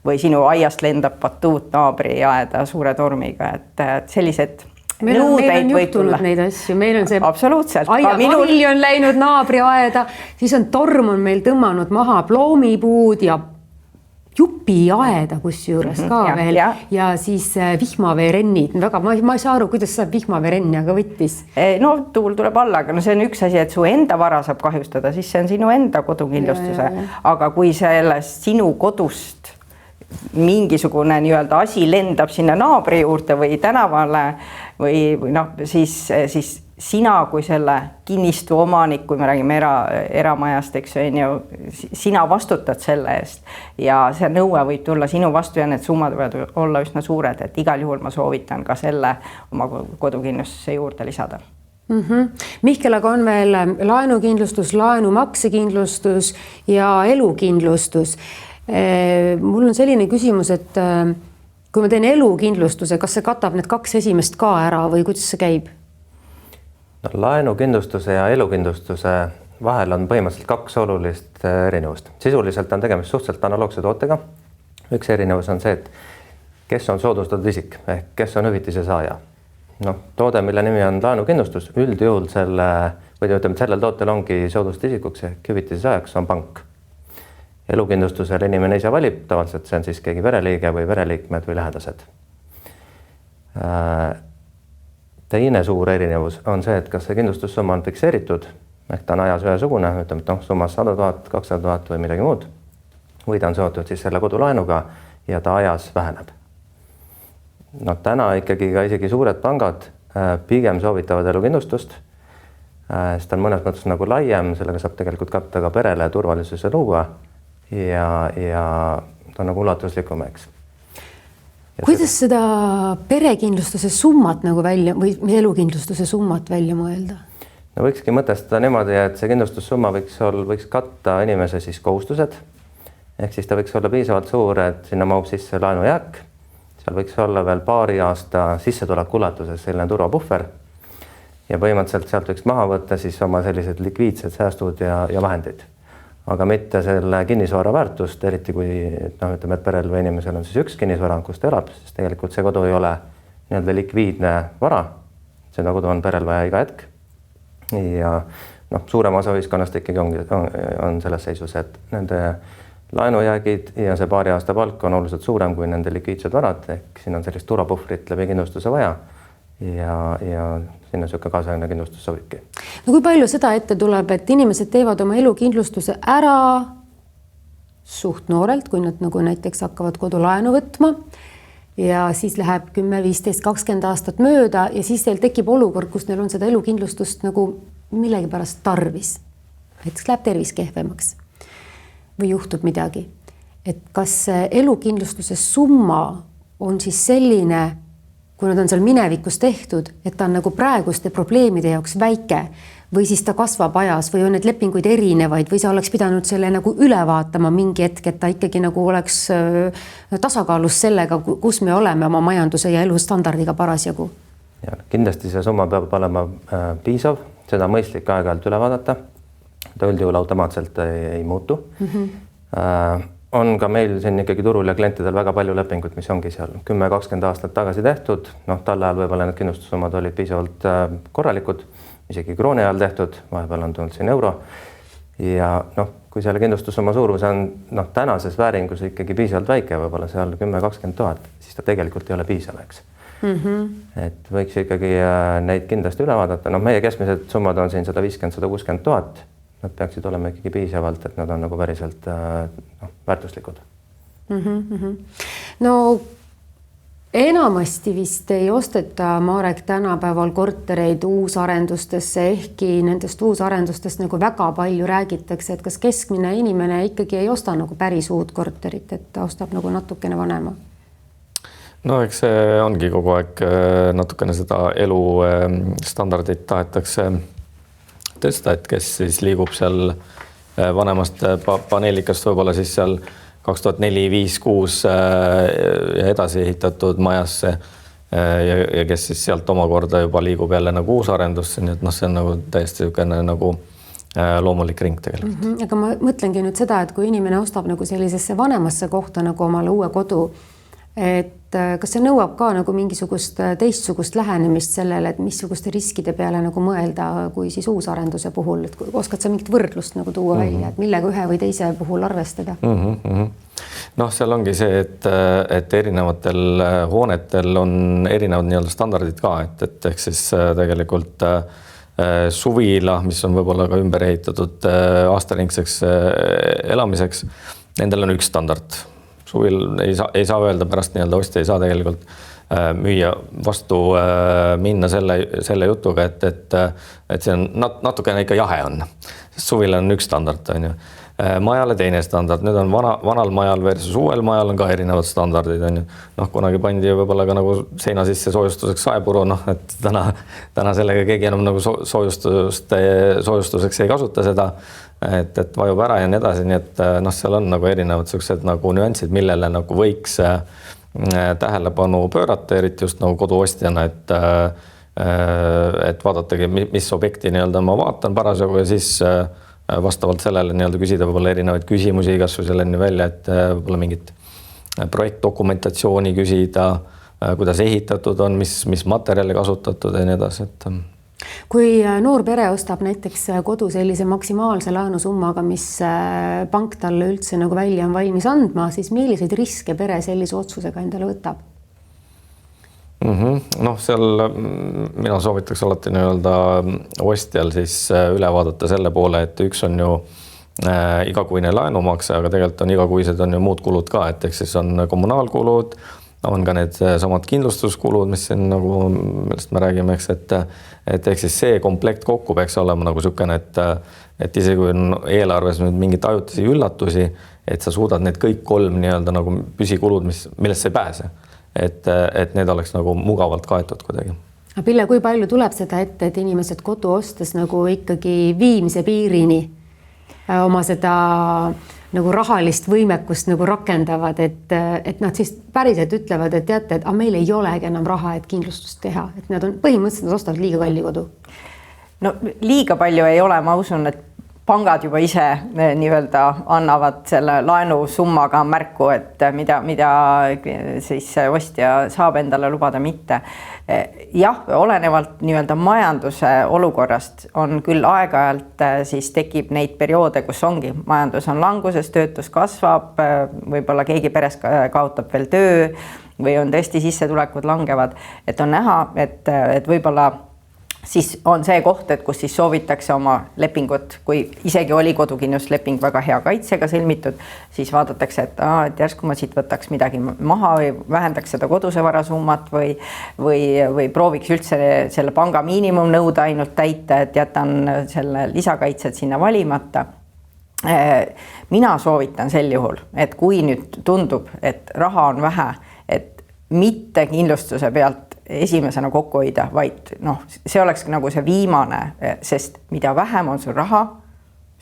või sinu aiast lendab batuut naabri aeda suure tormiga, et sellised meil on juhtunud neid asju, meil on see absoluutselt. Aiavahil on läinud naabri aeda, siis on torm on meil tõmmanud maha ploomipuud ja jupi aeda kusjuures ka veel ja siis vihmaveerennid, ma ei saa aru, kuidas saab vihmaveerenni, aga võttis. No tuul tuleb alla, aga no see on üks asi, et su enda vara saab kahjustada, siis see on sinu enda kodukindlustuse, aga kui sellest sinu kodust mingisugune nii-öelda asi lendab sinna naabri juurde või tänavale või noh, siis sina kui selle kinnistu omanik, kui me räägime eramajast, eks ju, sina vastutad selle eest ja see nõue võib tulla sinu vastu ja need summad võivad olla üsna suured, et igal juhul ma soovitan ka selle oma kodukindlustuse juurde lisada. Mihkel, aga on veel laenukindlustus, laenumaksekindlustus ja elukindlustus. Mul on selline küsimus, et kui ma teen elukindlustuse, kas see katab need 2 esimest ka ära või kuidas see käib? No, laenukindlustuse ja elukindlustuse vahel on põhimõtteliselt 2 olulist erinevust. Sisuliselt on tegemist suhteliselt analoogse tootega. Üks erinevus on see, et kes on soodustatud isik ehk kes on hüvitise saaja. No, toode, mille nimi on laenukindlustus, üldjuhul sellel tootel ongi soodustatud isikuks ehk hüvitise saajaks on pank. Elukindlustusel inimene ise valib, tavaliselt see on siis keegi pereliige või pereliikmed või lähedased. Teine suur erinevus on see, et kas see kindlustussumma on fikseeritud, ehk ta on ajas ühesugune, ütleme, et summas 100 000, 200 000 või midagi muud, või ta on seotud siis selle kodulaenuga ja ta ajas väheneb. No, täna ikkagi ka isegi suured pangad pigem soovitavad elukindlustust, sest ta on mõnes mõttes nagu laiem, sellega saab tegelikult katta ka perele turvalisuse luua ja ta on nagu ulatuslikum, eks. Kuidas seda perekindlustuse summat nagu välja või elukindlustuse summat välja mõelda? No võikski mõtestada niimoodi, et see kindlustussumma võiks katta inimese siis kohustused, ehk siis ta võiks olla piisavalt suur, et sinna mahub sisse laenujääk, seal võiks olla veel paari aasta sissetuleku ulatuses selline turvapuhver ja põhimõtteliselt sealt võiks maha võtta siis oma sellised likviidsed säästud ja vahendid. Aga mitte selle kinnisvara väärtust, eriti kui ütleme, et perel või inimesel on siis üks kinnisvara, kus ta elab, sest tegelikult see kodu ei ole nii-öelda likviidne vara. Seda kodu on perel vaja iga hetk. Ja suurem osa ühiskonnast ikkagi on selles seisus, et nende laenujäägid ja see paari aasta palk on oluliselt suurem kui nende likviidsed varad, ehk siin on sellist turvapuhvrit läbi kindlustuse vaja ja sinna siuke kaasaegne kindlustus sobibki. No kui palju seda ette tuleb, et inimesed teevad oma elukindlustuse ära suht noorelt, kui nad nagu näiteks hakkavad kodulaenu võtma ja siis läheb 10, 15, 20 aastat mööda ja siis teil tekib olukord, kus neil on seda elukindlustust nagu millegipärast tarvis. Näiteks läheb tervis kehvemaks või juhtub midagi. Et kas elukindlustuse summa on siis selline, kui nad on seal minevikus tehtud, et ta on nagu praeguste probleemide jaoks väike või siis ta kasvab ajas või on need lepinguid erinevaid või sa oleks pidanud selle nagu üle vaatama mingi hetk, et ta ikkagi nagu oleks tasakaalus sellega, kus me oleme oma majanduse ja elustandardiga parasjagu. Ja, kindlasti see summa peab olema piisav, seda mõistlik aeg-ajalt üle vaadata. Ta üldjuhul automaatselt ei muutu. On ka meil siin ikkagi turul ja klientidel väga palju lepinguid, mis ongi seal 10-20 aastat tagasi tehtud. Talle ajal võib-olla need kindlustussummad olid piisavalt korralikud, isegi krooni ajal tehtud, vahepeal on tulnud siin euro. Ja kui selle kindlustussumma suurus on tänases vääringus ikkagi piisavalt väike, võib-olla seal 10-20 000, siis ta tegelikult ei ole piisav, eks. Et võiks ikkagi neid kindlasti üle vaadata. Meie keskmised summad on siin 150-160 000 nad peaksid olema ikkagi piisavalt, et nad on nagu päriselt väärtuslikud. No enamasti vist ei osteta, Marek, tänapäeval kortereid uusarendustesse, ehkki nendest uusarendustest nagu väga palju räägitakse, et kas keskmine inimene ikkagi ei osta nagu päris uut korterit, et ta ostab nagu natukene vanema? No eks see ongi kogu aeg natukene seda elu standardit tahetakse tõsta, et kes siis liigub seal vanemast paneelikast võib-olla siis seal 2004, 5, 6 ja edasi ehitatud majasse ja kes siis sealt omakorda juba liigub jälle nagu uusarendusse, nii et see on nagu täiesti niisugune nagu loomulik ring tegelikult. Aga ma mõtlengi nüüd seda, et kui inimene ostab nagu sellisesse vanemasse kohta nagu omale uue kodu, et kas see nõuab ka nagu mingisugust teistsugust lähenemist sellele, et missuguste riskide peale nagu mõelda, kui siis uusarenduse puhul, et oskad sa mingit võrdlust nagu tuua välja, et millega ühe või teise puhul arvestada? Noh, seal ongi see, et erinevatel hoonetel on erinevad nii-öelda standardid ka, et ehk siis tegelikult suvila, mis on võib-olla ka ümber ehitatud aastaringseks elamiseks, nendel on üks standard. Suvil ei saa öelda pärast nii-öelda ostja ei saa tegelikult müüa vastu minna selle jutuga, et see on natukene ikka jahe on. Suvil on üks standard, on ju. Majale teine standard, nüüd on vanal majal versus uuel majal on ka erinevad standardid, on ju. Noh, kunagi pandi võib-olla ka nagu seina sisse soojustuseks saepuru, et täna sellega keegi enam nagu soojustuseks ei kasuta seda, et vajub ära ja nii edasi, nii et seal on nagu erinevad sellised nagu nüansid, millele nagu võiks tähelepanu pöörata, eriti just nagu koduostjana, et vaadatagi, mis objekti nii-öelda ma vaatan parasjagu ja siis vastavalt sellele nii-öelda küsida võib-olla erinevaid küsimusi, kas või selleni välja, et võib-olla mingit projektdokumentatsiooni küsida, kuidas ehitatud on, mis materjali kasutatud ja nii edasi, et kui noor pere ostab näiteks kodu sellise maksimaalse laenusummaga, mis pank talle üldse nagu välja on valmis andma, siis milliseid riske pere sellise otsusega endale võtab? Noh, seal mina soovitaks alati nii-öelda ostjal siis üle vaadata selle poole, et üks on ju igakuine laenumakse, aga tegelikult on igakuised on ju muud kulud ka, et ehk siis on kommunaalkulud, on ka need samad kindlustuskulud, mis siin nagu, millest me räägime, eks, et ehk siis see komplekt kokku peaks olema nagu niisugune, et isegi kui on eelarves nüüd mingit ajutisi üllatusi, et sa suudad need kõik kolm nii-öelda nagu püsikulud, millest sa ei pääse, et need oleks nagu mugavalt kaetud kuidagi. Pille, kui palju tuleb seda ette, et inimesed kodu ostes nagu ikkagi viimse piirini oma seda nagu rahalist võimekust nagu rakendavad, et nad siis päriselt ütlevad, et teate, et meil ei olegi enam raha, et kindlustust teha, et nad on põhimõtteliselt, nad ostavad liiga kalli kodu. No liiga palju ei ole, ma usun, et pangad juba ise nii-öelda annavad selle laenusummaga märku, et mida siis ostja saab endale lubada mitte. Jah, olenevalt nii-öelda majanduse olukorrast on küll aeg-ajalt siis tekib neid perioode, kus ongi majandus on languses, töötus kasvab, võib-olla keegi peres kaotab veel töö või on tõesti sissetulekud langevad, et on näha, et võib-olla siis on see koht, et kus siis soovitakse oma lepingut, kui isegi oli kodukindlustusleping väga hea kaitsega sõlmitud, siis vaadatakse, et järsku ma siit võtaks midagi maha või vähendaks seda koduse varasummat või prooviks üldse selle panga miinimumnõude ainult täita, et jätan selle lisakaitsed sinna valimata. Mina soovitan sel juhul, et kui nüüd tundub, et raha on vähe, et mitte kindlustuse pealt esimesena kokku hoida, vaid see oleks nagu see viimane, sest mida vähem on sul raha,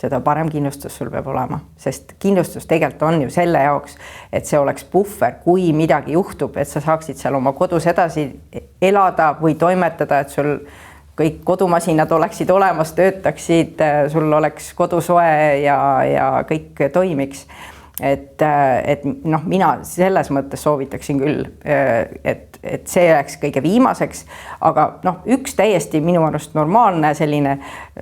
seda parem kindlustus sul peab olema, sest kindlustus tegelikult on ju selle jaoks, et see oleks puhver, kui midagi juhtub, et sa saaksid seal oma kodus edasi elada või toimetada, et sul kõik kodumasinad oleksid olemas, töötaksid, sul oleks kodusoe ja kõik toimiks. Et mina selles mõttes soovitaksin küll, et see oleks kõige viimaseks, aga üks täiesti minu arust normaalne selline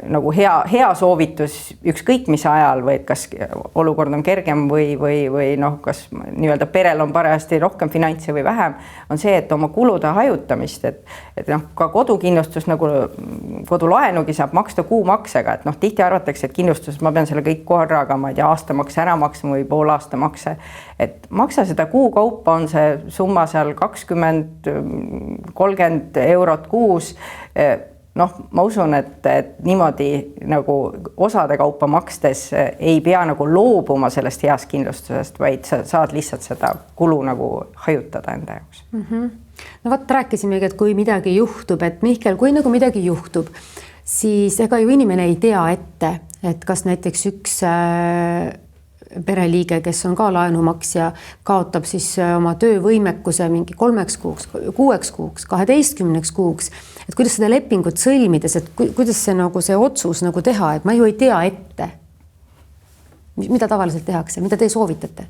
nagu hea soovitus ükskõik mis ajal või kas olukord on kergem või kas nii-öelda perel on parajasti rohkem finantse või vähem, on see, et oma kulude hajutamist, et ka kodukindlustus nagu kodulaenugi saab maksta kuumaksega, et noh, tihti arvatakse, et kindlustus, ma pean selle kõik korraga, ma ei tea, aastamakse ära maksma või pool aastamakse, et maksa seda kuu kaupa, on see summa seal 20-30 eurot kuus. Noh, ma usun, et niimoodi nagu osade kaupa makstes ei pea nagu loobuma sellest heast kindlustusest, vaid sa saad lihtsalt seda kulu nagu hajutada enda jaoks. No vot, rääkisimegi, et kui midagi juhtub, et Mihkel, kui nagu midagi juhtub, siis ega ju inimene ei tea ette, et kas näiteks üks pereliige, kes on ka laenumaksja, kaotab siis oma töövõimekuse mingi 3 kuuks, 6 kuuks, 12 kuuks, et kuidas seda lepingut sõlmides, et kuidas see nagu see otsus nagu teha, et ma ju ei tea ette. Mida tavaliselt tehakse, mida te soovitate?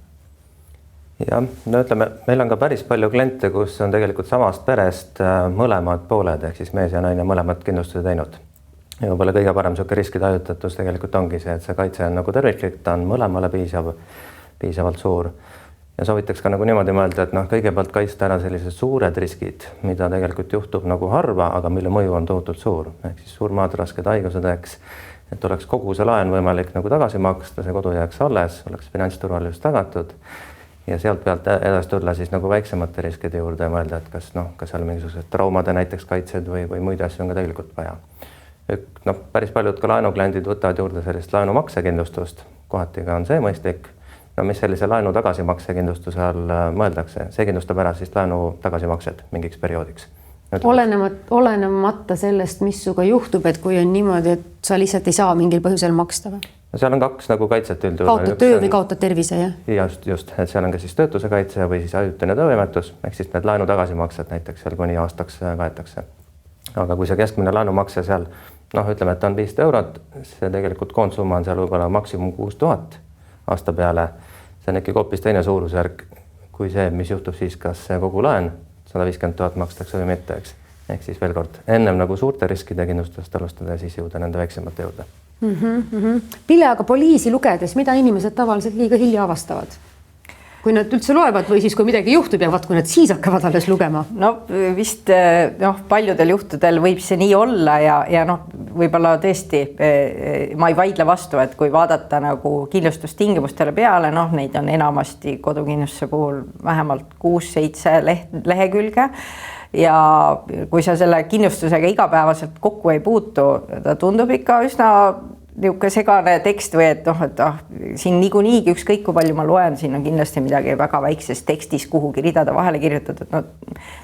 Jah, no ütleme, meil on ka päris palju kliente, kus on tegelikult samast perest mõlemad pooled, ehk siis mees ja naine mõlemad kindlustuse teinud. Ja võib-olla kõige parem selline riskide hajutatus tegelikult ongi see, et see kaitse on nagu terviklik, ta on mõlemale piisavalt suur. Ja soovitaks ka nagu niimoodi mõelda, et noh, kõigepealt kaitsta ära sellised suured riskid, mida tegelikult juhtub nagu harva, aga mille mõju on tohutult suur. Ehk siis surmad, rasked haigused, eks, et oleks kogu see laen võimalik nagu tagasi maksta, see kodu jääks alles, oleks finantsturvalisus tagatud. Ja sealt pealt edasi tulla siis nagu väiksemate riskide juurde ja mõelda, et kas seal mingisugused traumade näiteks kaitsed või muid asju on ka tegelikult vaja. No, päris paljud ka laenukliendid võtavad juurde sellist laenumaksekindlustust, kohati ka on see mõistlik. No mis sellise laenu tagasimaksekindlustuse all mõeldakse, see kindlustab ära siis laenu tagasimaksed mingiks perioodiks. Olenemata sellest, mis suga juhtub, et kui on niimoodi, et sa lihtsalt ei saa mingil põhjusel maksta või? No seal on 2 nagu kaitset üldjuhul. Kaotad töö või kaotad tervise, jah? Just, et seal on ka siis töötuse kaitse või siis ajutine töövõimetus, ehk siis need laenu tagasimaksed näiteks seal kuni aastaks kaetakse. Aga kui see keskmine laenumakse seal, noh, ütleme, et on 500 eurot, see tegelikult koondsumma on seal võib-olla maksimum 6000 aasta peale. See on ikka hoopis teine suurusjärk kui see, mis juhtub siis, kas kogu laen 150 000 makstakse või mitte, eks. Ehk siis veel kord, ennem nagu suurte riskide kindlustust alustada ja siis jõuda nende väiksemate juurde. Pille, aga poliisi lugedes, mida inimesed tavaliselt liiga hilja avastavad? Kui nad üldse loevad või siis, kui midagi juhtub ja kui nad siis hakkavad alles lugema? No vist paljudel juhtudel võib see nii olla ja võib-olla tõesti ma ei vaidle vastu, et kui vaadata nagu kindlustustingimustele peale, neid on enamasti kodukindlustuse puhul vähemalt 6-7 lehekülge ja kui sa selle kindlustusega igapäevaselt kokku ei puutu, ta tundub ikka üsna niisugune segane tekst või et siin niikuinii ükskõik kui palju ma loen, siin on kindlasti midagi väga väikses tekstis kuhugi ridade vahele kirjutatud,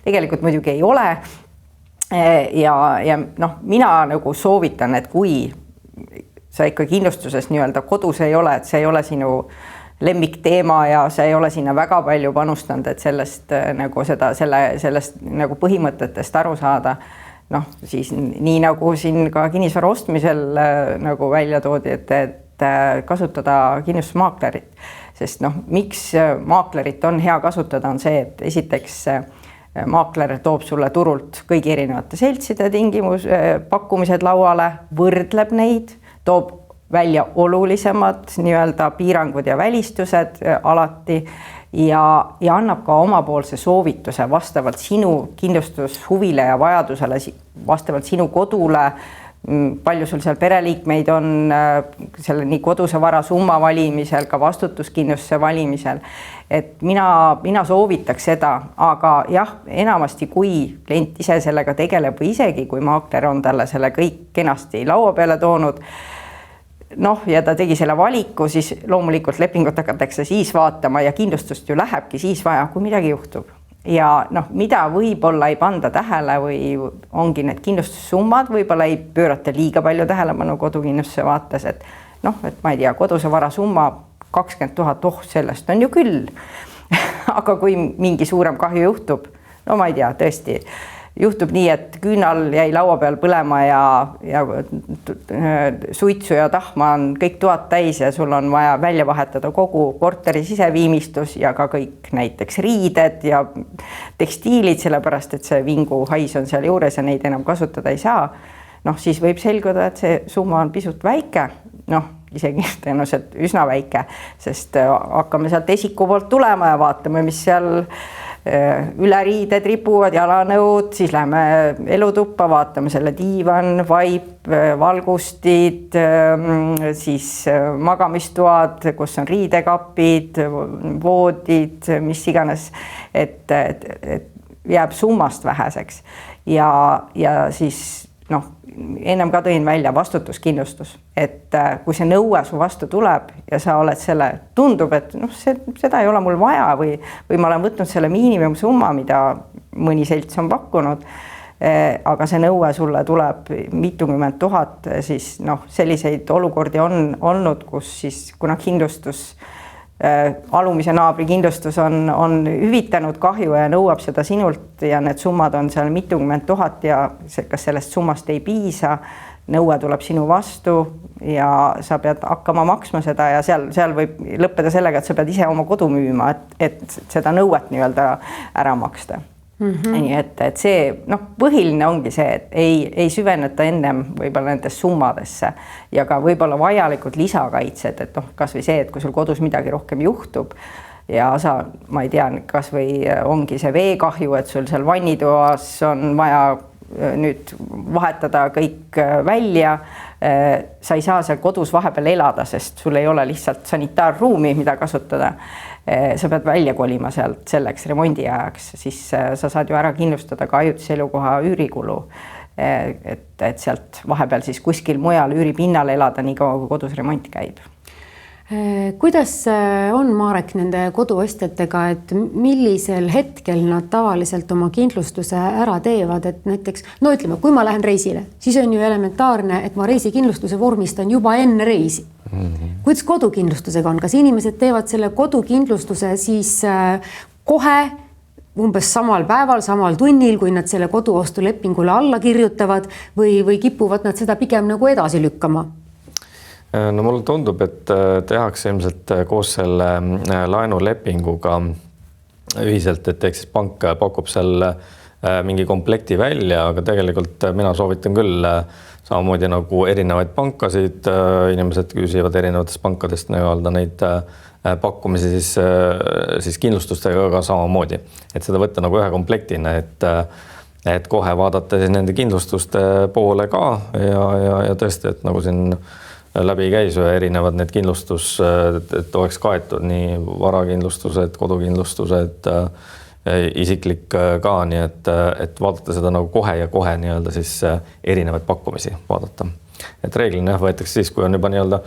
tegelikult muidugi ei ole. Ja mina nagu soovitan, et kui sa ikka kindlustuses nii-öelda kodus ei ole, et see ei ole sinu lemmikteema ja see ei ole sinna väga palju panustanud, et sellest nagu põhimõtetest aru saada, siis nii nagu siin ka kinnisvara ostmisel nagu välja toodi, et kasutada kindlustusmaaklerit, sest miks maaklerit on hea kasutada, on see, et esiteks maakler toob sulle turult kõigi erinevate seltside pakkumised lauale, võrdleb neid, toob välja olulisemad nii-öelda piirangud ja välistused alati ja annab ka omapoolse soovituse vastavalt sinu kindlustushuvile ja vajadusele, vastavalt sinu kodule, palju sul seal pereliikmeid on selle nii koduse vara summa valimisel, ka vastutuskindlustuse valimisel. Et mina soovitaks seda, aga jah, enamasti kui klient ise sellega tegeleb või isegi kui maakler on talle selle kõik kenasti laua peale toonud, ja ta tegi selle valiku, siis loomulikult lepingut hakatakse siis vaatama ja kindlustust ju lähebki siis vaja, kui midagi juhtub. Ja mida võib-olla ei panda tähele või ongi need kindlustussummad, võib-olla ei pöörata liiga palju tähelepanu kodukindlustuse vaates, et ma ei tea, koduse vara summa 20 000, sellest on ju küll. Aga kui mingi suurem kahju juhtub, ma ei tea, tõesti, juhtub nii, et küünal jäi laua peal põlema ja suitsu ja tahma on kõik toad täis ja sul on vaja välja vahetada kogu korteri siseviimistus ja ka kõik näiteks riided ja tekstiilid, sellepärast et see vingu hais on seal juures ja neid enam kasutada ei saa. Siis võib selguda, et see summa on pisut väike, isegi tõenäoliselt üsna väike, sest hakkame sealt esiku poolt tulema ja vaatame, mis seal üle riided ripuvad, jalanõud, siis läheme elutuppa, vaatame selle diivan, vaip, valgustid, siis magamistoad, kus on riidekapid, voodid, mis iganes, et jääb summast väheseks ja siis noh, ennem ka tõin välja vastutuskindlustus, et kui see nõue su vastu tuleb ja sa oled selle, tundub, et noh, seda ei ole mul vaja või ma olen võtnud selle miinimumsumma, mida mõni selts on pakkunud, aga see nõue sulle tuleb mitukümmend tuhat, siis noh, selliseid olukordi on olnud, kus siis kuna kindlustus, alumise naabri kindlustus on hüvitanud kahju ja nõuab seda sinult ja need summad on seal mitukümmend tuhat ja kas sellest summast ei piisa, nõue tuleb sinu vastu ja sa pead hakkama maksma seda ja seal võib lõppeda sellega, et sa pead ise oma kodu müüma, et seda nõuet nii-öelda ära maksta. Nii et see noh, põhiline ongi see, et ei süveneta ennem võib-olla nendesse summadesse ja ka võib-olla vajalikud lisakaitsed, et noh, kas või see, et kui sul kodus midagi rohkem juhtub ja ma ei tea, kas või ongi see veekahju, et sul seal vannitoas on vaja nüüd vahetada kõik välja, sa ei saa seal kodus vahepeal elada, sest sul ei ole lihtsalt sanitaarruumi, mida kasutada. Sa pead välja kolima sealt selleks remondi ajaks, siis sa saad ju ära kindlustada ka ajutise elukoha üürikulu, et sealt vahepeal siis kuskil mujal üüripinnal elada nii kaua, kui kodus remont käib. Kuidas on, Marek, nende koduostjatega, et millisel hetkel nad tavaliselt oma kindlustuse ära teevad, et näiteks, no ütleme, kui ma lähen reisile, siis on ju elementaarne, et ma reisikindlustuse vormistan juba enne reisi. Kuidas kodukindlustusega on? Kas inimesed teevad selle kodukindlustuse siis kohe umbes samal päeval, samal tunnil, kui nad selle koduostulepingule alla kirjutavad või kipuvad nad seda pigem nagu edasi lükkama? No mulle tundub, et tehakse ilmselt koos selle laenulepinguga ühiselt, et ehk siis pank pakub seal mingi komplekti välja, aga tegelikult mina soovitan küll samamoodi nagu erinevaid pankasid, inimesed küsivad erinevatest pankadest nii-öelda neid pakkumisi siis kindlustustega ka samamoodi, et seda võtta nagu ühe komplektina, et kohe vaadata siis nende kindlustuste poole ka ja tõesti, et nagu siin läbi käis ja erinevad need kindlustus, et oleks kaetud nii varakindlustused, kodukindlustused, isiklik ka, nii et vaadata seda nagu kohe ja kohe nii-öelda siis erinevaid pakkumisi vaadata. Et reeglina võetakse siis, kui on juba nii-öelda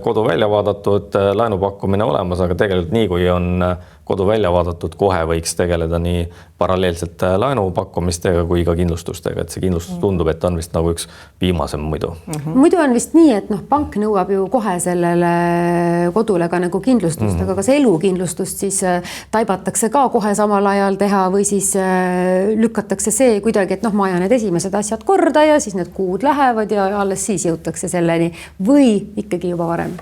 kodu välja vaadatud, laenupakkumine olemas, aga tegelikult nii, kui on kodu välja vaadatud, kohe võiks tegeleda nii paralleelselt laenupakkumistega kui ka kindlustustega, et see kindlustus tundub, et on vist nagu üks viimasem muidu. Muidu on vist nii, et noh, pank nõuab ju kohe sellele kodule ka nagu kindlustust, aga kas elukindlustust siis taibatakse ka kohe samal ajal teha või siis lükatakse see kuidagi, et noh, ma ajan need esimesed asjad korda ja siis need kuud lähevad ja alles siis jõutakse selleni või ikkagi juba varem?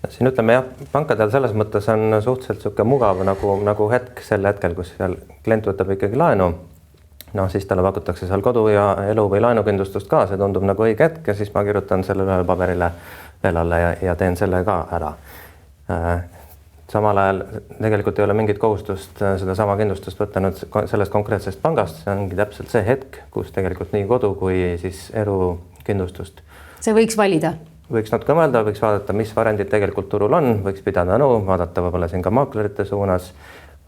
Siin ütleme jah, pankadel selles mõttes on suhteliselt siuke mugav nagu hetk sel hetkel, kus seal klient võtab ikkagi laenu. No siis talle pakutakse seal kodu ja elu või laenukindlustust ka, see tundub nagu õige hetk ja siis ma kirjutan selle ühele paberile veel alla ja teen selle ka ära. Samal ajal tegelikult ei ole mingit kohustust seda sama kindlustust võtta nüüd sellest konkreetsest pangast, see ongi täpselt see hetk, kus tegelikult nii kodu kui siis elukindlustust. See võiks valida? Võiks natuke mõelda, võiks vaadata, mis variandid tegelikult turul on, võiks pidada nõu, vaadata võib-olla siin ka maaklerite suunas,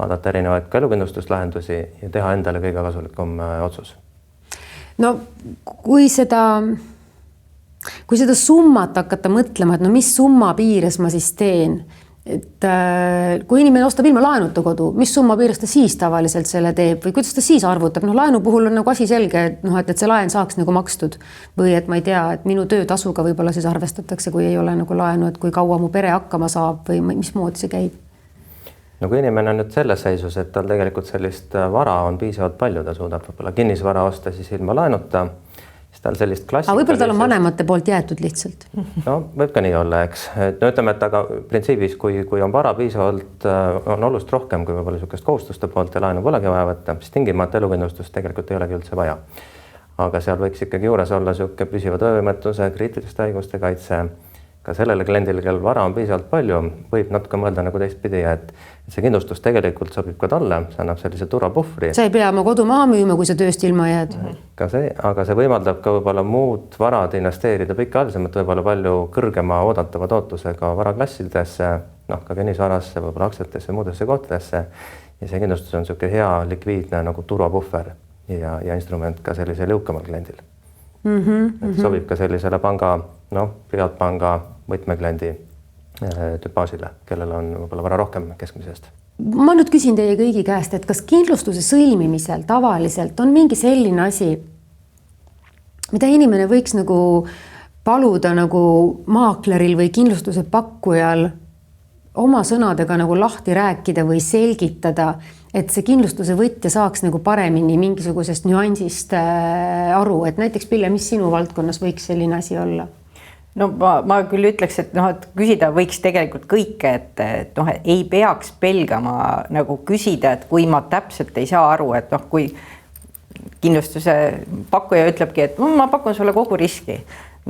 vaadata erinevaid ka elukindlustuslahendusi ja teha endale kõige kasulikum otsus. No kui seda summat hakata mõtlema, et no mis summa piires ma siis teen, et kui inimene ostab ilma laenuta kodu, mis summa piires ta siis tavaliselt selle teeb või kuidas ta siis arvutab? No laenu puhul on nagu asi selge, et see laen saaks nagu makstud või et ma ei tea, et minu töötasuga võib-olla siis arvestatakse, kui ei ole nagu laenu, et kui kaua mu pere hakkama saab või mismoodi see käib? No kui inimene on nüüd selles seisus, et tal tegelikult sellist vara on piisavalt palju, ta suudab võib-olla kinnisvara osta siis ilma laenuta, siis tal sellist klassikalisest... Aga võib-olla tal on vanemate poolt jäetud lihtsalt. No võib ka nii olla, eks. No ütleme, et aga printsiibis, kui on vara piisavalt, on olust rohkem kui võib-olla niisugust kohustuste poolt ja laenu polegi vaja võtta, siis tingimata elukindlustust tegelikult ei olegi üldse vaja. Aga seal võiks ikkagi juures olla niisugune püsiva töövõimetuse, kriitiliste haiguste kaitse ka sellele kliendile, kel vara on piisavalt palju, võib natuke mõelda nagu teistpidi, et see kindlustus tegelikult sobib ka talle, see annab sellise turvapuhvri. Sa ei pea oma kodu maha müüma, kui sa tööst ilma jääd. Ka see, aga see võimaldab ka võib-olla muud varad investeerida pikaajalisemalt, võib-olla palju kõrgema oodatava tootlusega varaklassidesse, noh, ka kinnisvarasse, võib-olla aktsiatesse, muudesse kohtadesse. Ja see kindlustus on niisugune hea likviidne nagu turvapuhver ja instrument ka sellisel jõukamal kliendil. Sobib ka sellisele panga, privaatpanga võtmekliendi tüpaasile, kellel on võib-olla vara rohkem keskmisest. Ma nüüd küsin teie kõigi käest, et kas kindlustuse sõlmimisel tavaliselt on mingi selline asi, mida inimene võiks nagu paluda nagu maakleril või kindlustuse pakkujal oma sõnadega nagu lahti rääkida või selgitada, et see kindlustuse võtja saaks nagu paremini mingisugusest nüansist aru, et näiteks Pille, mis sinu valdkonnas võiks selline asi olla? No ma küll ütleks, et küsida võiks tegelikult kõike, et ei peaks pelgama nagu küsida, et kui ma täpselt ei saa aru, et kui kindlustuse pakkuja ütlebki, et ma pakun sulle kogu riski.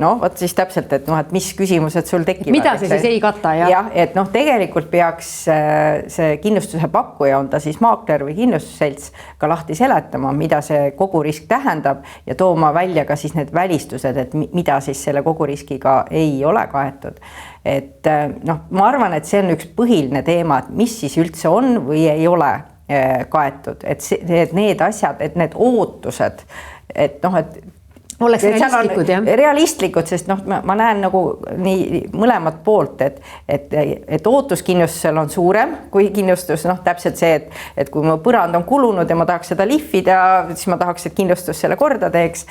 Vot siis täpselt, et mis küsimused sul tekivad. Mida see siis ei kata? Jah, et tegelikult peaks see kindlustuse pakkuja, on ta siis maakler või kindlustusselts, ka lahti seletama, mida see kogu risk tähendab ja tooma välja ka siis need välistused, et mida siis selle kogu riskiga ei ole kaetud. Et ma arvan, et see on üks põhiline teema, et mis siis üldse on või ei ole kaetud, et need asjad, et need ootused, et oleks realistlikud, jah? Realistlikud, sest ma näen nagu nii mõlemat poolt, et ootuskindlustusel on suurem kui kindlustus, täpselt see, et kui mu põrand on kulunud ja ma tahaks seda lihvida, siis ma tahaks, et kindlustus selle korda teeks.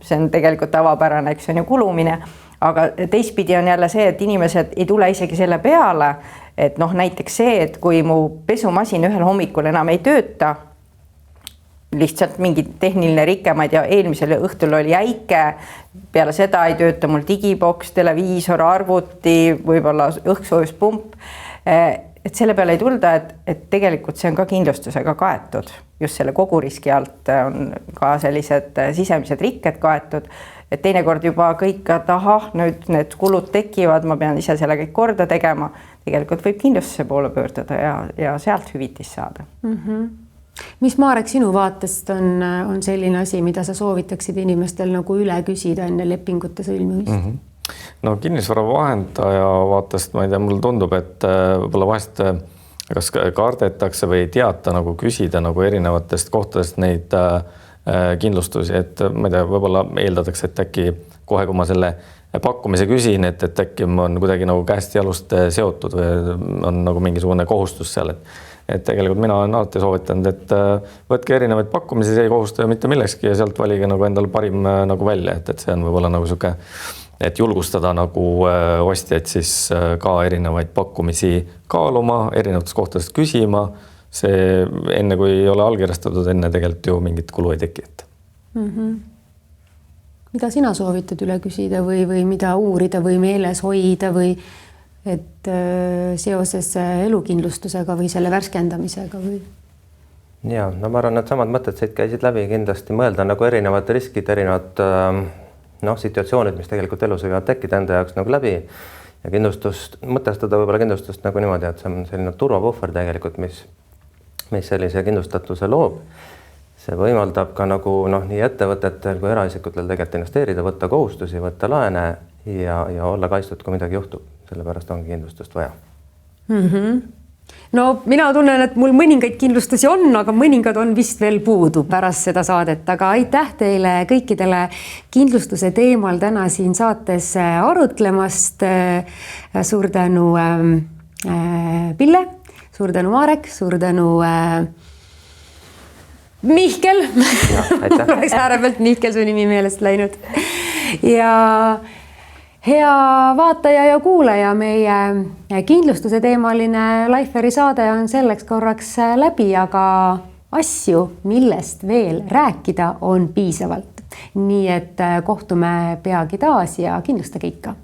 See on tegelikult tavapärane, eks on ju kulumine, aga teistpidi on jälle see, et inimesed ei tule isegi selle peale, et näiteks see, et kui mu pesumasin ühel hommikul enam ei tööta, lihtsalt mingi tehniline rike, ma ei tea, eelmisel õhtul oli jäike, peale seda ei tööta mul digiboks, televiisor, arvuti, võib-olla õhksoojuspump, et selle peale ei tulda, et tegelikult see on ka kindlustusega kaetud. Just selle kogu riski alt on ka sellised sisemised rikked kaetud, et teinekord juba kõik nüüd need kulud tekivad, ma pean ise selle kõik korda tegema, tegelikult võib kindlustuse poole pöörduda ja sealt hüvitis saada. Mis Marek sinu vaatest on selline asi, mida sa soovitaksid inimestel nagu üle küsida enne lepingute sõlmimist? No kinnisvara vahendaja vaatest, ma ei tea, mulle tundub, et võib-olla vahest kas kardetakse või ei teata nagu küsida nagu erinevatest kohtadest neid kindlustusi, et ma ei tea, võib-olla eeldatakse, et äkki kohe, kui ma selle pakkumise küsin, et äkki on kuidagi nagu käest jalust seotud või on nagu mingisugune kohustus seal, et tegelikult mina olen alati soovitanud, et võtke erinevaid pakkumisi, see ei kohusta ju mitte millekski ja sealt valige nagu endale parim nagu välja, et see on võib-olla nagu sihuke, et julgustada nagu ostjaid siis ka erinevaid pakkumisi kaaluma, erinevatest kohtadest küsima, see enne kui ei ole allkirjastatud, enne tegelikult ju mingit kulu ei teki. Mida sina soovitad üle küsida või mida uurida või meeles hoida või et seoses elukindlustusega või selle värskendamisega või? Ja, ma arvan, et samad mõtted siit käisid läbi, kindlasti mõelda nagu erinevad riskid, erinevad situatsioonid, mis tegelikult elus võivad tekkida enda jaoks nagu läbi ja kindlustust, mõtestada võib-olla kindlustust nagu niimoodi, et see on selline turvapuhver tegelikult, mis sellise kindlustatuse loob. See võimaldab ka nagu nii ettevõtetel kui eraisikutel tegelikult investeerida, võtta kohustusi, võtta laene ja olla kaitstud, kui midagi juhtub. Sellepärast ongi kindlustust vaja. No mina tunnen, et mul mõningaid kindlustusi on, aga mõningad on vist veel puudu pärast seda saadet, aga aitäh teile kõikidele kindlustuse teemal täna siin saates arutlemast. Suur tänu Pille, suur tänu Marek, suur tänu Mihkel. Oleks äärepealt Mihkel su nimi meelest läinud. Ja hea vaataja ja kuulaja, meie kindlustuse teemaline Lifeware'i saade on selleks korraks läbi, aga asju, millest veel rääkida, on piisavalt. Nii et kohtume peagi taas ja kindlustage ikka.